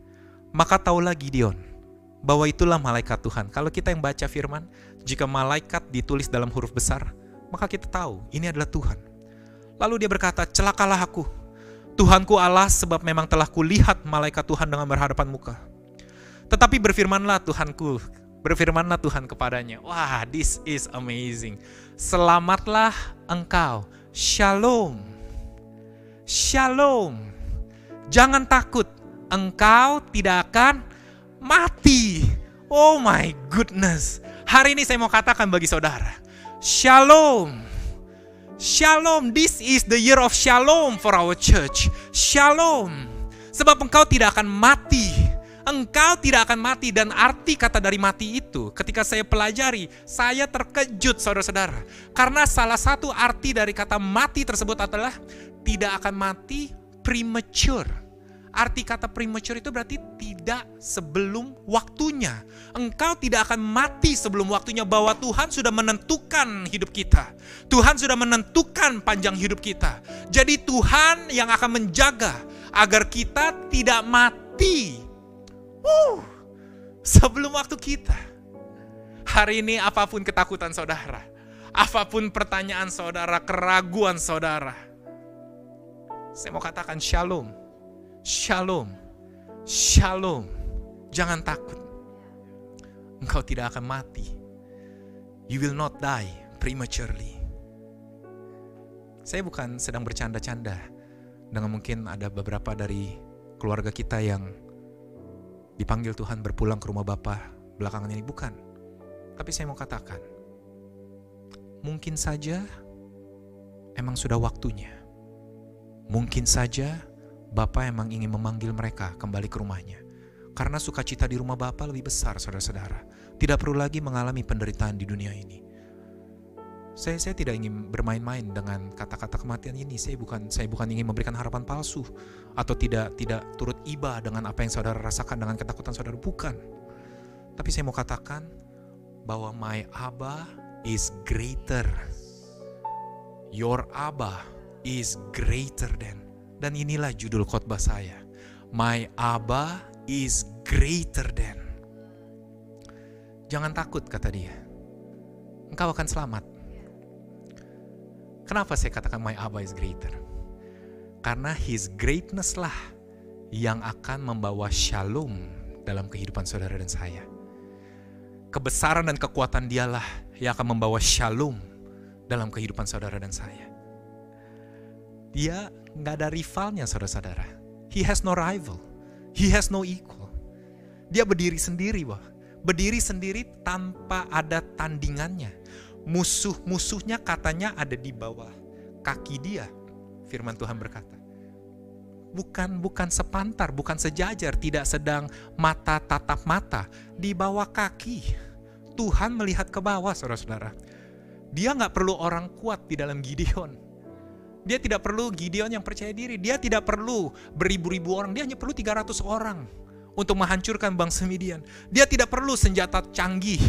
Maka taulah Gideon bahwa itulah malaikat Tuhan. Kalau kita yang baca firman, jika malaikat ditulis dalam huruf besar, maka kita tahu ini adalah Tuhan. Lalu dia berkata, celakalah aku, Tuhanku Allah, sebab memang telah kulihat malaikat Tuhan dengan berhadapan muka. Tetapi berfirmanlah Tuhan kepadanya. Wah, this is amazing. Selamatlah engkau. Shalom. Shalom. Jangan takut. Engkau tidak akan mati. Oh my goodness. Hari ini saya mau katakan bagi saudara, Shalom. Shalom. This is the year of Shalom for our church. Shalom. Sebab engkau tidak akan mati. Engkau tidak akan mati. Dan arti kata dari mati itu, ketika saya pelajari, saya terkejut, saudara-saudara. Karena salah satu arti dari kata mati tersebut adalah tidak akan mati premature. Arti kata premature itu berarti tidak sebelum waktunya. Engkau tidak akan mati sebelum waktunya, bahwa Tuhan sudah menentukan hidup kita. Tuhan sudah menentukan panjang hidup kita. Jadi Tuhan yang akan menjaga agar kita tidak mati sebelum waktu kita. Hari ini apapun ketakutan saudara, apapun pertanyaan saudara, keraguan saudara, saya mau katakan shalom. Shalom, shalom. Jangan takut. Engkau tidak akan mati. You will not die prematurely. Saya bukan sedang bercanda-canda dengan mungkin ada beberapa dari keluarga kita yang dipanggil Tuhan berpulang ke rumah Bapa belakangan ini, bukan. Tapi saya mau katakan, mungkin saja emang sudah waktunya. Mungkin saja Bapa emang ingin memanggil mereka kembali ke rumahnya. Karena sukacita di rumah Bapa lebih besar, saudara-saudara. Tidak perlu lagi mengalami penderitaan di dunia ini. Saya tidak ingin bermain-main dengan kata-kata kematian ini. Saya bukan ingin memberikan harapan palsu atau tidak turut iba dengan apa yang saudara rasakan dengan ketakutan saudara, bukan. Tapi saya mau katakan bahwa my Abba is greater. Your Abba is greater than. Dan inilah judul khotbah saya. My Abba is greater than. Jangan takut, kata dia. Engkau akan selamat. Kenapa saya katakan my Abba is greater? Karena his greatness lah yang akan membawa shalom dalam kehidupan saudara dan saya. Kebesaran dan kekuatan dialah yang akan membawa shalom dalam kehidupan saudara dan saya. Dia gak ada rivalnya, saudara-saudara. He has no rival. He has no equal. Dia berdiri sendiri, berdiri sendiri tanpa ada tandingannya. Musuh-musuhnya katanya ada di bawah kaki dia. Firman Tuhan berkata, bukan sepantar, bukan sejajar, tidak sedang mata tatap mata, di bawah kaki. Tuhan melihat ke bawah, saudara-saudara. Dia gak perlu orang kuat di dalam Gideon. Dia tidak perlu Gideon yang percaya diri. Dia tidak perlu beribu-ribu orang. Dia hanya perlu 300 orang untuk menghancurkan bangsa Midian. Dia tidak perlu senjata canggih.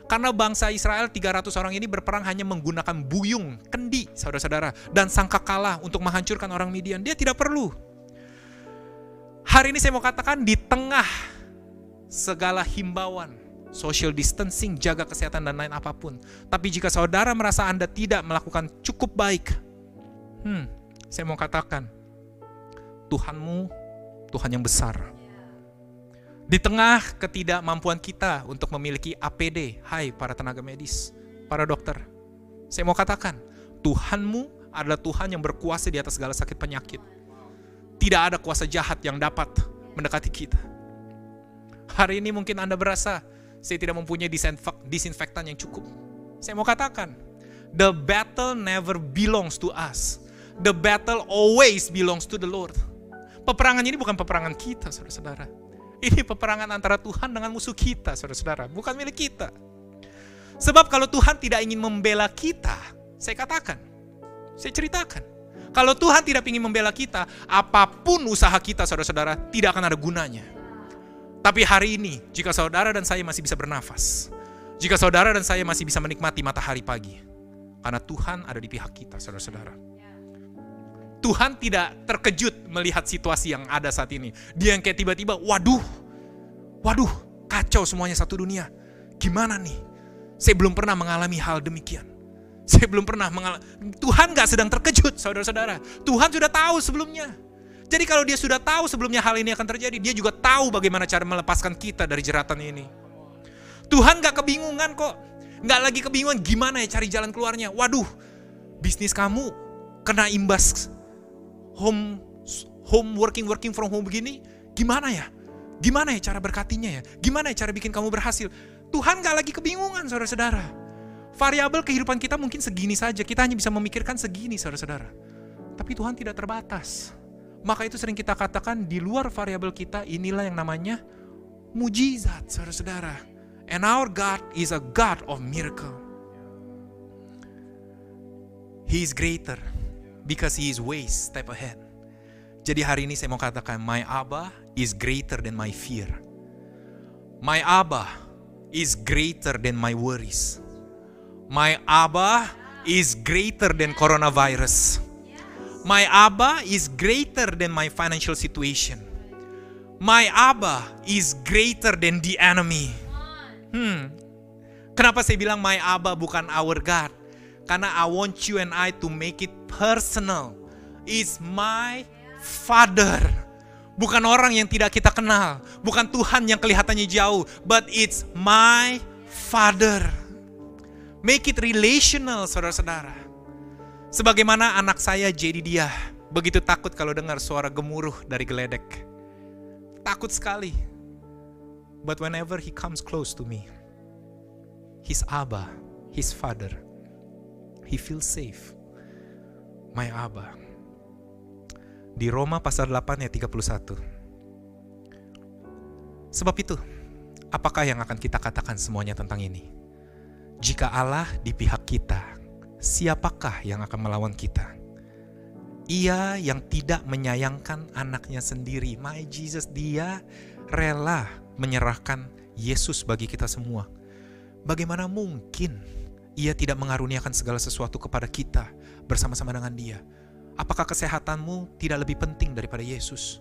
Karena bangsa Israel 300 orang ini berperang hanya menggunakan buyung, kendi, saudara-saudara, dan sangkakala untuk menghancurkan orang Midian. Dia tidak perlu. Hari ini saya mau katakan, di tengah segala himbauan, social distancing, jaga kesehatan dan lain apapun. Tapi jika saudara merasa Anda tidak melakukan cukup baik, saya mau katakan, Tuhanmu, Tuhan yang besar. Di tengah ketidakmampuan kita untuk memiliki APD, hai para tenaga medis, para dokter, saya mau katakan, Tuhanmu adalah Tuhan yang berkuasa di atas segala sakit penyakit. Tidak ada kuasa jahat yang dapat mendekati kita. Hari ini mungkin Anda berasa, saya tidak mempunyai disinfektan yang cukup. Saya mau katakan, the battle never belongs to us. The battle always belongs to the Lord. Peperangan ini bukan peperangan kita, saudara-saudara. Ini peperangan antara Tuhan dengan musuh kita, saudara-saudara. Bukan milik kita. Sebab kalau Tuhan tidak ingin membela kita, saya katakan, saya ceritakan. Kalau Tuhan tidak ingin membela kita, apapun usaha kita, saudara-saudara, tidak akan ada gunanya. Tapi hari ini, jika saudara dan saya masih bisa bernafas, jika saudara dan saya masih bisa menikmati matahari pagi, karena Tuhan ada di pihak kita, saudara-saudara. Tuhan tidak terkejut melihat situasi yang ada saat ini. Dia yang kayak tiba-tiba, waduh, kacau semuanya satu dunia. Gimana nih? Saya belum pernah mengalami hal demikian. Tuhan gak sedang terkejut, saudara-saudara. Tuhan sudah tahu sebelumnya. Jadi kalau dia sudah tahu sebelumnya hal ini akan terjadi, dia juga tahu bagaimana cara melepaskan kita dari jeratan ini. Tuhan gak kebingungan kok. Gak lagi kebingungan gimana ya cari jalan keluarnya. Waduh, bisnis kamu kena imbas home working from home begini, gimana ya cara berkatinya ya, gimana ya cara bikin kamu berhasil. Tuhan gak lagi kebingungan, saudara-saudara. Variabel kehidupan kita mungkin segini saja, kita hanya bisa memikirkan segini, saudara-saudara. Tapi Tuhan tidak terbatas. Maka itu sering kita katakan, di luar variabel kita inilah yang namanya mujizat, saudara-saudara. And our God is a God of miracle. He is greater because He is way step ahead. Jadi hari ini saya mau katakan, my Abba is greater than my fear. My Abba is greater than my worries. My Abba is greater than coronavirus. My Abba is greater than my financial situation. My Abba is greater than the enemy. Kenapa saya bilang my Abba bukan our God? Karena I want you and I to make it personal. It's my Father. Bukan orang yang tidak kita kenal. Bukan Tuhan yang kelihatannya jauh. But it's my Father. Make it relational, saudara-saudara. Sebagaimana anak saya jadi dia. Begitu takut kalau dengar suara gemuruh dari geledek. Takut sekali. But whenever he comes close to me, his Abba, his Father, he feels safe. My Abba. Di Roma pasal 8 ayat 31. Sebab itu, apakah yang akan kita katakan semuanya tentang ini? Jika Allah di pihak kita, siapakah yang akan melawan kita? Ia yang tidak menyayangkan anaknya sendiri, my Jesus, dia rela menyerahkan Yesus bagi kita semua. Bagaimana mungkin ia tidak mengaruniakan segala sesuatu kepada kita bersama-sama dengan dia? Apakah kesehatanmu tidak lebih penting daripada Yesus?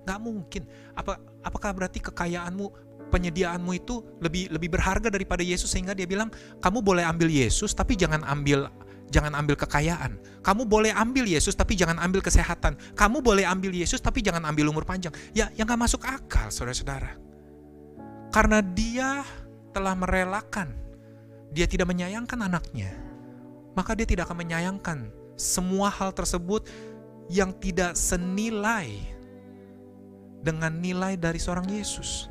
Gak mungkin. Apakah berarti kekayaanmu, penyediaanmu itu lebih berharga daripada Yesus, sehingga dia bilang kamu boleh ambil Yesus tapi jangan ambil kekayaan. Kamu boleh ambil Yesus tapi jangan ambil kesehatan. Kamu boleh ambil Yesus tapi jangan ambil umur panjang. Ya, yang gak masuk akal, saudara-saudara. Karena dia telah merelakan, dia tidak menyayangkan anaknya, maka dia tidak akan menyayangkan semua hal tersebut yang tidak senilai dengan nilai dari seorang Yesus.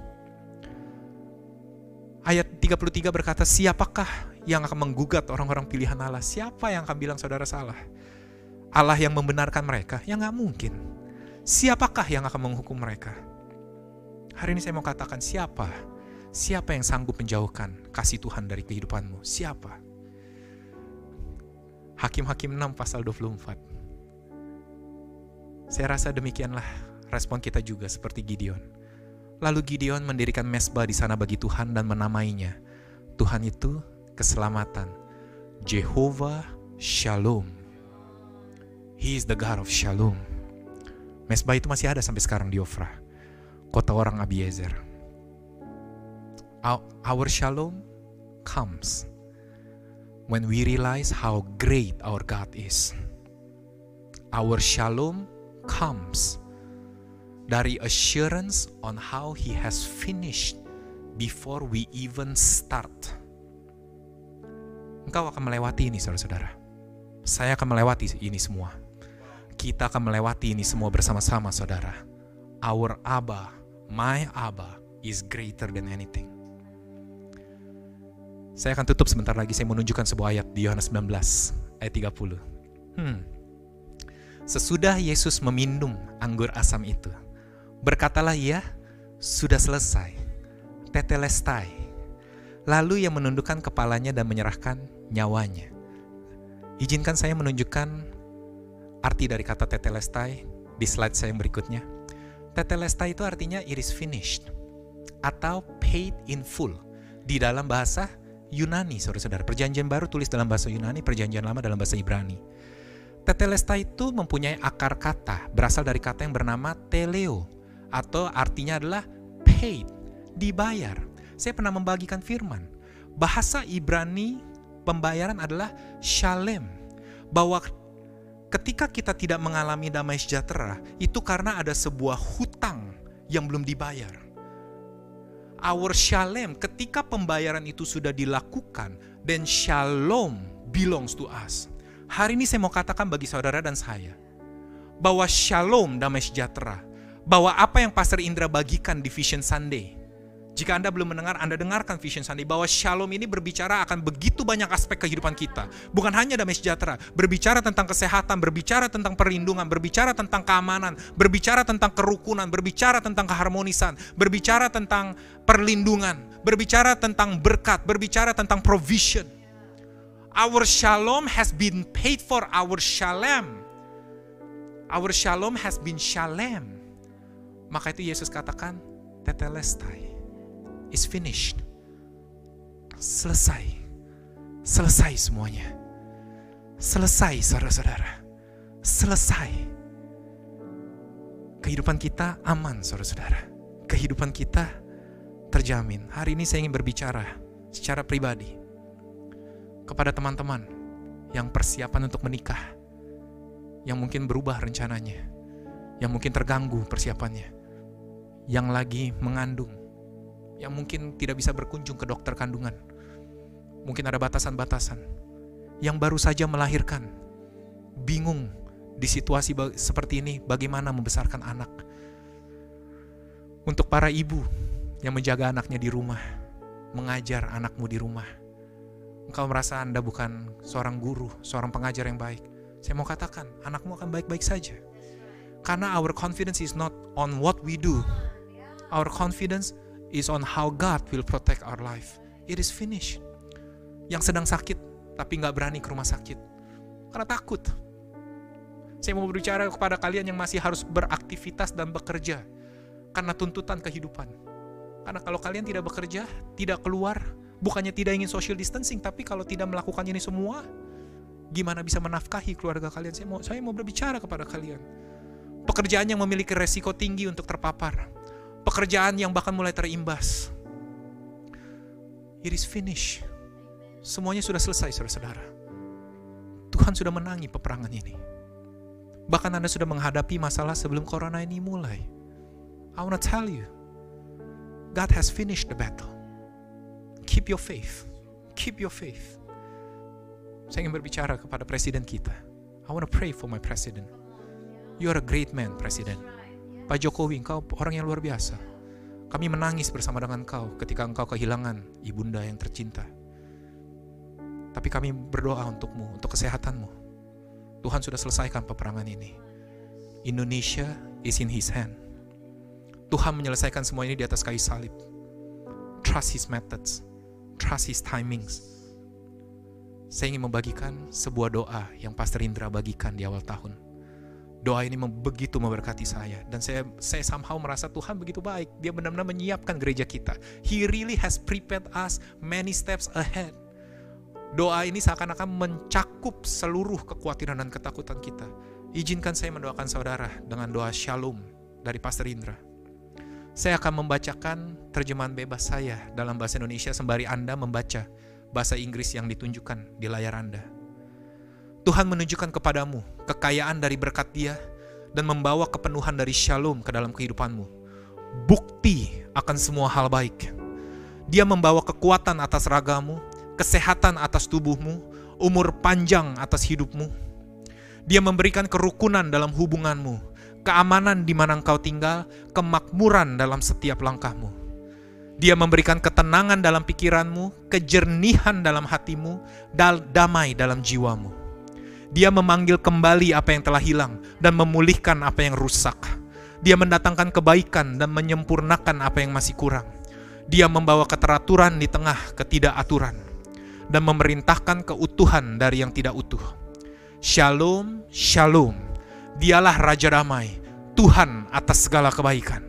Ayat 33 berkata, siapakah yang akan menggugat orang-orang pilihan Allah? Siapa yang akan bilang saudara salah? Allah yang membenarkan mereka? Ya gak mungkin. Siapakah yang akan menghukum mereka? Hari ini saya mau katakan, siapa yang sanggup menjauhkan kasih Tuhan dari kehidupanmu? Siapa? Hakim-Hakim 6 pasal 24. Saya rasa demikianlah respon kita juga seperti Gideon. Lalu Gideon mendirikan mesbah di sana bagi Tuhan dan menamainya, Tuhan itu keselamatan. Jehovah Shalom. He is the God of Shalom. Mesbah itu masih ada sampai sekarang di Ofra, kota orang Abiezer. Our Shalom comes when we realize how great our God is. Our Shalom comes dari assurance on how He has finished before we even start. Engkau akan melewati ini, saudara-saudara. Saya akan melewati ini semua. Kita akan melewati ini semua bersama-sama, saudara. Our Abba, my Abba, is greater than anything. Saya akan tutup sebentar lagi. Saya menunjukkan sebuah ayat di Yohanes 19 ayat 30. Sesudah Yesus meminum anggur asam itu, berkatalah ia, sudah selesai, tetelestai. Lalu ia menundukkan kepalanya dan menyerahkan nyawanya. Izinkan saya menunjukkan arti dari kata tetelestai di slide saya yang berikutnya. Tetelestai itu artinya it is finished atau paid in full di dalam bahasa Yunani, saudara-saudara. Perjanjian baru tulis dalam bahasa Yunani, perjanjian lama dalam bahasa Ibrani. Tetelestai itu mempunyai akar kata, berasal dari kata yang bernama teleo, atau artinya adalah paid, dibayar. Saya pernah membagikan firman. Bahasa Ibrani pembayaran adalah shalem. Bahwa ketika kita tidak mengalami damai sejahtera, itu karena ada sebuah hutang yang belum dibayar. Our shalom, ketika pembayaran itu sudah dilakukan, then shalom belongs to us. Hari ini saya mau katakan bagi saudara dan saya, bahwa shalom damai sejahtera, bahwa apa yang Pastor Indra bagikan di Vision Sunday, jika Anda belum mendengar, Anda dengarkan Vision Sunday, bahwa shalom ini berbicara akan begitu banyak aspek kehidupan kita. Bukan hanya damai sejahtera, berbicara tentang kesehatan, berbicara tentang perlindungan, berbicara tentang keamanan, berbicara tentang kerukunan, berbicara tentang keharmonisan, berbicara tentang perlindungan, berbicara tentang berkat, berbicara tentang provision. Our shalom has been paid for. Our shalom has been shalem. Maka itu Yesus katakan, tetelestai, is finished. Selesai. Selesai semuanya. Selesai, saudara-saudara. Selesai. Kehidupan kita aman, saudara-saudara. Kehidupan kita terjamin. Hari ini saya ingin berbicara secara pribadi kepada teman-teman yang persiapan untuk menikah, yang mungkin berubah rencananya, yang mungkin terganggu persiapannya, yang lagi mengandung, yang mungkin tidak bisa berkunjung ke dokter kandungan, mungkin ada batasan-batasan, yang baru saja melahirkan, bingung di situasi seperti ini bagaimana membesarkan anak. Untuk para ibu yang menjaga anaknya di rumah, mengajar anakmu di rumah. Engkau merasa Anda bukan seorang guru, seorang pengajar yang baik. Saya mau katakan, anakmu akan baik-baik saja. Karena our confidence is not on what we do. Our confidence is on how God will protect our life. It is finished. Yang sedang sakit, tapi gak berani ke rumah sakit. Karena takut. Saya mau berbicara kepada kalian yang masih harus beraktivitas dan bekerja. Karena tuntutan kehidupan. Karena kalau kalian tidak bekerja, tidak keluar, bukannya tidak ingin social distancing, tapi kalau tidak melakukan ini semua, gimana bisa menafkahi keluarga kalian? Saya mau berbicara kepada kalian. Pekerjaan yang memiliki resiko tinggi untuk terpapar. Pekerjaan yang bahkan mulai terimbas. It is finished. Semuanya sudah selesai, saudara-saudara. Tuhan sudah menangi peperangan ini. Bahkan Anda sudah menghadapi masalah sebelum corona ini mulai. I want to tell you, God has finished the battle. Keep your faith. Keep your faith. Saya ingin berbicara kepada presiden kita. I want to pray for my president. You are a great man, Presiden. Pak Jokowi, engkau orang yang luar biasa. Kami menangis bersama dengan engkau ketika engkau kehilangan ibunda yang tercinta. Tapi kami berdoa untukmu, untuk kesehatanmu. Tuhan sudah selesaikan peperangan ini. Indonesia is in His hand. Tuhan menyelesaikan semua ini di atas kayu salib. Trust His methods. Trust His timings. Saya ingin membagikan sebuah doa yang Pastor Indra bagikan di awal tahun. Doa ini begitu memberkati saya. Dan saya somehow merasa Tuhan begitu baik. Dia benar-benar menyiapkan gereja kita. He really has prepared us many steps ahead. Doa ini seakan-akan mencakup seluruh kekhawatiran dan ketakutan kita. Izinkan saya mendoakan saudara dengan doa Shalom dari Pastor Indra. Saya akan membacakan terjemahan bebas saya dalam bahasa Indonesia sembari Anda membaca bahasa Inggris yang ditunjukkan di layar Anda. Tuhan menunjukkan kepadamu kekayaan dari berkat Dia dan membawa kepenuhan dari Shalom ke dalam kehidupanmu. Bukti akan semua hal baik. Dia membawa kekuatan atas ragamu, kesehatan atas tubuhmu, umur panjang atas hidupmu. Dia memberikan kerukunan dalam hubunganmu, keamanan di mana engkau tinggal, kemakmuran dalam setiap langkahmu. Dia memberikan ketenangan dalam pikiranmu, kejernihan dalam hatimu, dan damai dalam jiwamu. Dia memanggil kembali apa yang telah hilang dan memulihkan apa yang rusak. Dia mendatangkan kebaikan dan menyempurnakan apa yang masih kurang. Dia membawa keteraturan di tengah ketidakaturan dan memerintahkan keutuhan dari yang tidak utuh. Shalom, Shalom. Dialah Raja Damai, Tuhan atas segala kebaikan.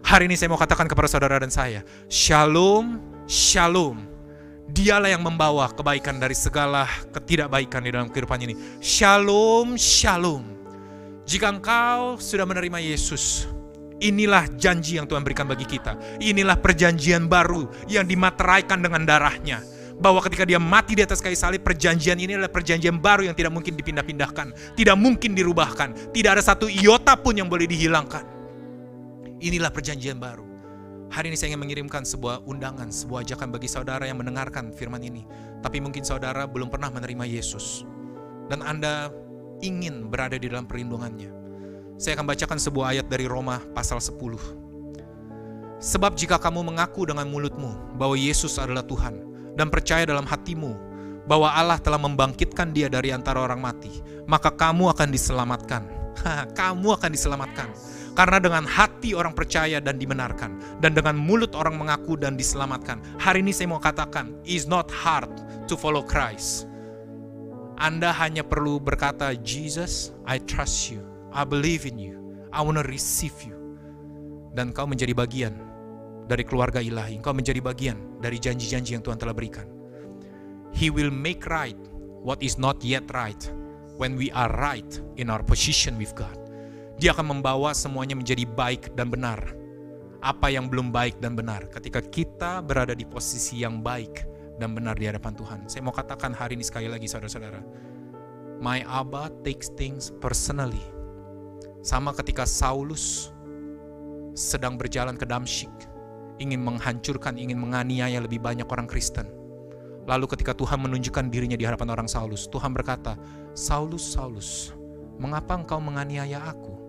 Hari ini saya mau katakan kepada saudara dan saya, Shalom, Shalom. Dialah yang membawa kebaikan dari segala ketidakbaikan di dalam kehidupan ini. Shalom, Shalom. Jika engkau sudah menerima Yesus, inilah janji yang Tuhan berikan bagi kita. Inilah perjanjian baru yang dimateraikan dengan darahnya. Bahwa ketika Dia mati di atas kayu salib, perjanjian ini adalah perjanjian baru yang tidak mungkin dipindah-pindahkan, tidak mungkin dirubahkan, tidak ada satu iota pun yang boleh dihilangkan. Inilah perjanjian baru. Hari ini saya ingin mengirimkan sebuah undangan, sebuah ajakan bagi saudara yang mendengarkan firman ini. Tapi mungkin saudara belum pernah menerima Yesus. Dan Anda ingin berada di dalam perlindungannya. Saya akan bacakan sebuah ayat dari Roma pasal 10. Sebab jika kamu mengaku dengan mulutmu bahwa Yesus adalah Tuhan, dan percaya dalam hatimu bahwa Allah telah membangkitkan Dia dari antara orang mati, maka kamu akan diselamatkan. Kamu akan diselamatkan. Karena dengan hati orang percaya dan dibenarkan, dan dengan mulut orang mengaku dan diselamatkan. Hari ini saya mau katakan, it's not hard to follow Christ. Anda hanya perlu berkata, Jesus, I trust you, I believe in you, I want to receive you. Dan kau menjadi bagian dari keluarga ilahi. Kau menjadi bagian dari janji-janji yang Tuhan telah berikan. He will make right what is not yet right when we are right in our position with God. Dia akan membawa semuanya menjadi baik dan benar. Apa yang belum baik dan benar ketika kita berada di posisi yang baik dan benar di hadapan Tuhan. Saya mau katakan hari ini sekali lagi saudara-saudara, my Abba takes things personally. Sama ketika Saulus sedang berjalan ke Damsyik, ingin menghancurkan, ingin menganiaya lebih banyak orang Kristen. Lalu ketika Tuhan menunjukkan dirinya di hadapan orang Saulus, Tuhan berkata, Saulus, Saulus, mengapa engkau menganiaya aku?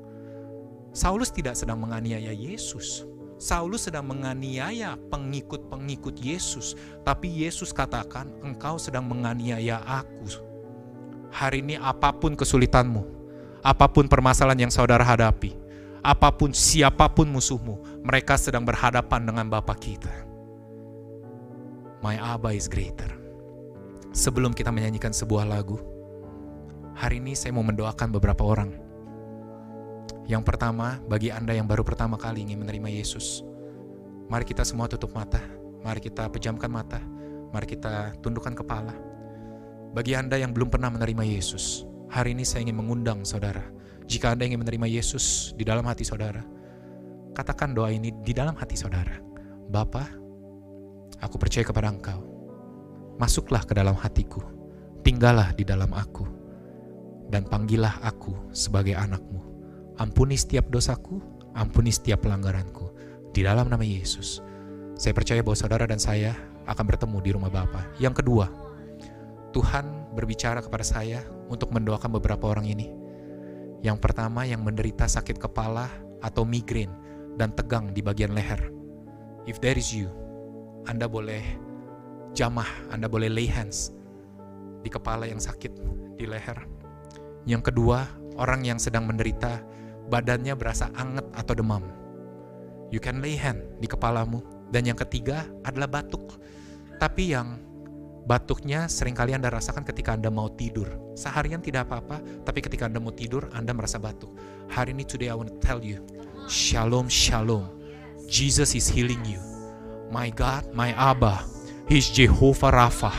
Saulus tidak sedang menganiaya Yesus. Saulus sedang menganiaya pengikut-pengikut Yesus, tapi Yesus katakan, engkau sedang menganiaya aku. Hari ini apapun kesulitanmu, apapun permasalahan yang saudara hadapi, apapun siapapun musuhmu, mereka sedang berhadapan dengan Bapa kita. My Abba is greater. Sebelum kita menyanyikan sebuah lagu, hari ini saya mau mendoakan beberapa orang. Yang pertama, bagi Anda yang baru pertama kali ingin menerima Yesus, mari kita semua tutup mata, mari kita pejamkan mata, mari kita tundukkan kepala. Bagi Anda yang belum pernah menerima Yesus, hari ini saya ingin mengundang saudara. Jika Anda ingin menerima Yesus di dalam hati saudara, katakan doa ini di dalam hati saudara. Bapa, aku percaya kepada Engkau. Masuklah ke dalam hatiku, tinggallah di dalam aku, dan panggillah aku sebagai anak-Mu. Ampuni setiap dosaku, ampuni setiap pelanggaranku. Di dalam nama Yesus, saya percaya bahwa saudara dan saya akan bertemu di rumah Bapa. Yang kedua, Tuhan berbicara kepada saya untuk mendoakan beberapa orang ini. Yang pertama, yang menderita sakit kepala atau migrain dan tegang di bagian leher. If there is you, Anda boleh jamah, Anda boleh lay hands di kepala yang sakit, di leher. Yang kedua, orang yang sedang menderita badannya berasa anget atau demam. You can lay hand di kepalamu. Dan yang ketiga adalah batuk. Tapi yang batuknya seringkali Anda rasakan ketika Anda mau tidur. Seharian tidak apa-apa, tapi ketika Anda mau tidur, Anda merasa batuk. Hari ini, today I want to tell you, Shalom, Shalom. Jesus is healing you. My God, my Abba, He is Jehovah Rapha.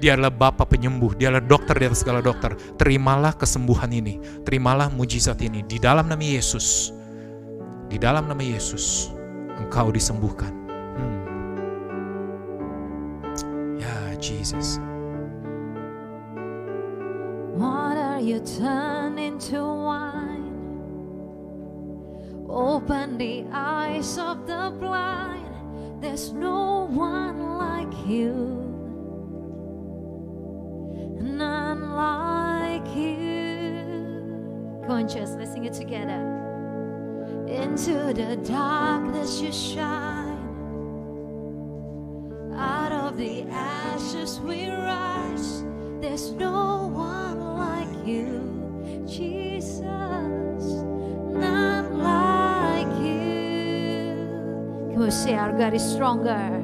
Dia adalah Bapa penyembuh, Dia adalah dokter di atas segala dokter. Terimalah kesembuhan ini, terimalah mujizat ini. Di dalam nama Yesus, di dalam nama Yesus, engkau disembuhkan. Jesus. Water you turn into wine. Open the eyes of the blind. There's no one like you. None like you. Come on, just let's sing it together. Into the darkness you shine. Out of the ashes we rise. There's no one like you, Jesus. None like you. Come on, say our God is stronger.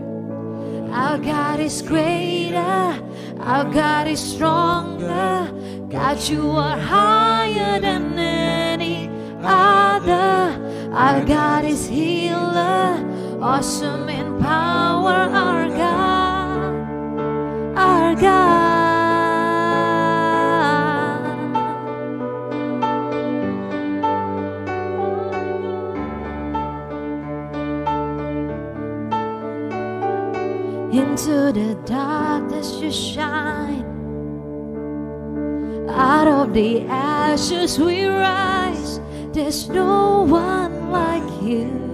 Our God is greater. Our God is stronger. God, you are higher than any other. Our God is healer. Awesome in power, our God, our God. Into the darkness you shine. Out of the ashes we rise. There's no one like you.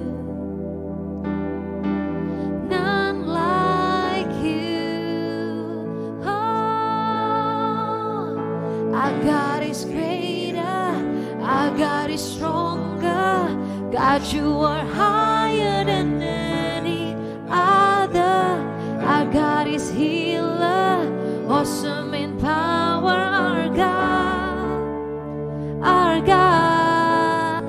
God, you are higher than any other. Our God is healer, awesome in power. Our God, our God.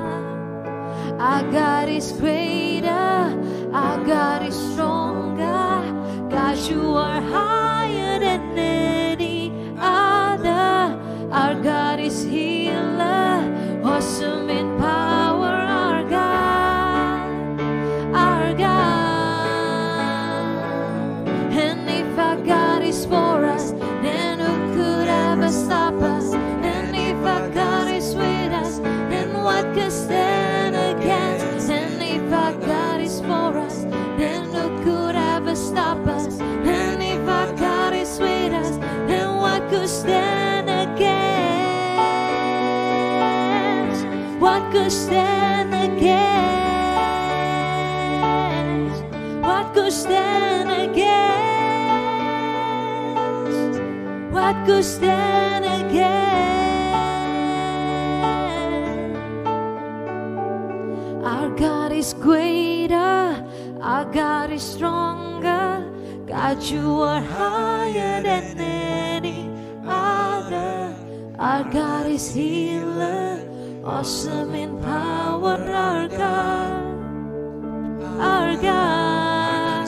Our God is greater. Our God is stronger. God, you are higher than any other. Our God is healer, awesome in power. For us, then who could ever stop us? And if our God is with us, then what could stand against? And if our God is for us, then who could ever stop us? And if our God is with us, then what could stand against? What could stand against? What could stand against? What could stand against? Our God is greater. is stronger. God, you are higher than any other. Our God is healer, awesome in power. Our God, our God,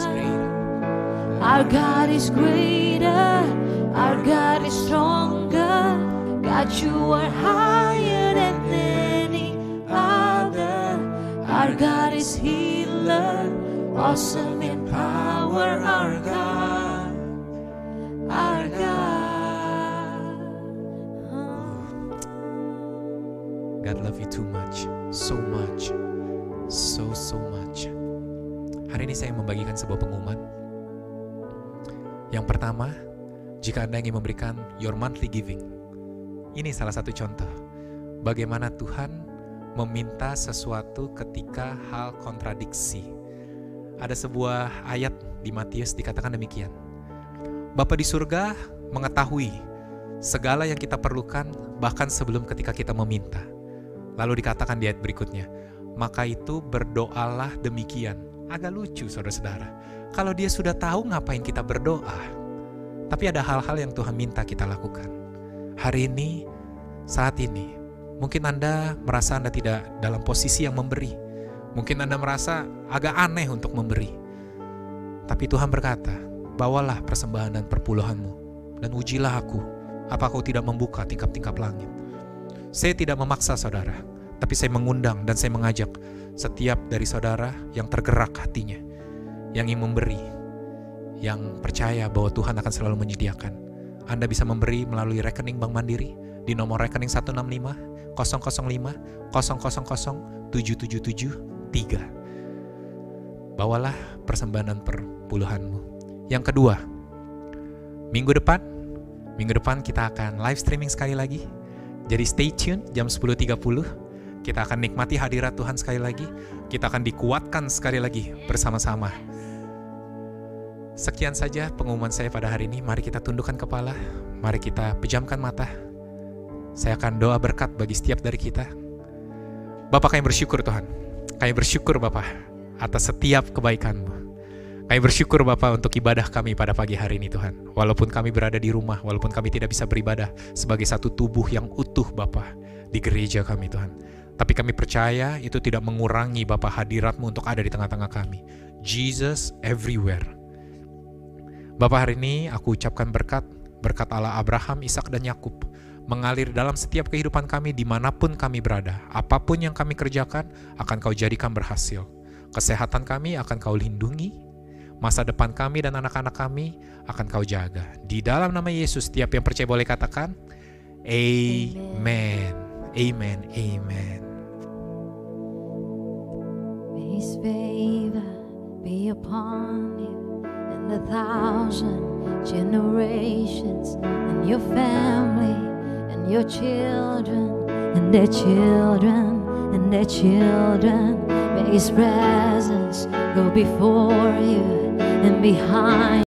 our God is greater. Our God is stronger. God, you are higher than any other. Our God is healer, awesome in power. Our God, our God. God love you too much, so much, so much. Hari ini saya membagikan sebuah pengumuman. Yang pertama, jika Anda ingin memberikan your monthly giving, ini salah satu contoh bagaimana Tuhan meminta sesuatu ketika hal kontradiksi. Ada sebuah ayat di Matius dikatakan demikian. Bapa di surga mengetahui segala yang kita perlukan bahkan sebelum ketika kita meminta. Lalu dikatakan di ayat berikutnya, maka itu berdoalah demikian. Agak lucu saudara-saudara. Kalau dia sudah tahu ngapain kita berdoa. Tapi ada hal-hal yang Tuhan minta kita lakukan. Hari ini, saat ini, mungkin Anda merasa Anda tidak dalam posisi yang memberi. Mungkin Anda merasa agak aneh untuk memberi. Tapi Tuhan berkata, bawalah persembahan dan perpuluhanmu, dan ujilah aku, apa kau tidak membuka tingkap-tingkap langit. Saya tidak memaksa saudara, tapi saya mengundang dan saya mengajak setiap dari saudara yang tergerak hatinya, yang ingin memberi, yang percaya bahwa Tuhan akan selalu menyediakan. Anda bisa memberi melalui rekening Bank Mandiri di nomor rekening 165 005 000 777 3. Bawalah persembahan dan perpuluhanmu. Yang kedua, minggu depan kita akan live streaming sekali lagi. Jadi stay tune jam 10.30. Kita akan nikmati hadirat Tuhan sekali lagi. Kita akan dikuatkan sekali lagi bersama-sama. Sekian saja pengumuman saya pada hari ini. Mari kita tundukkan kepala. Mari kita pejamkan mata. Saya akan doa berkat bagi setiap dari kita. Bapa, kami bersyukur Tuhan. Kami bersyukur Bapa atas setiap kebaikan-Mu. Kami bersyukur Bapa untuk ibadah kami pada pagi hari ini Tuhan. Walaupun kami berada di rumah, walaupun kami tidak bisa beribadah sebagai satu tubuh yang utuh Bapa di gereja kami Tuhan. Tapi kami percaya itu tidak mengurangi Bapa hadirat-Mu untuk ada di tengah-tengah kami. Jesus everywhere. Bapa, hari ini aku ucapkan berkat Allah Abraham, Ishak dan Yakub mengalir dalam setiap kehidupan kami dimanapun kami berada. Apapun yang kami kerjakan akan Kau jadikan berhasil. Kesehatan kami akan Kau lindungi. Masa depan kami dan anak-anak kami akan Kau jaga. Di dalam nama Yesus, setiap yang percaya boleh katakan, Amen. Amen. Amen. May His favor be upon you and 1,000 generations, and your family, and your children, and their children, and their children. May His presence go before you and behind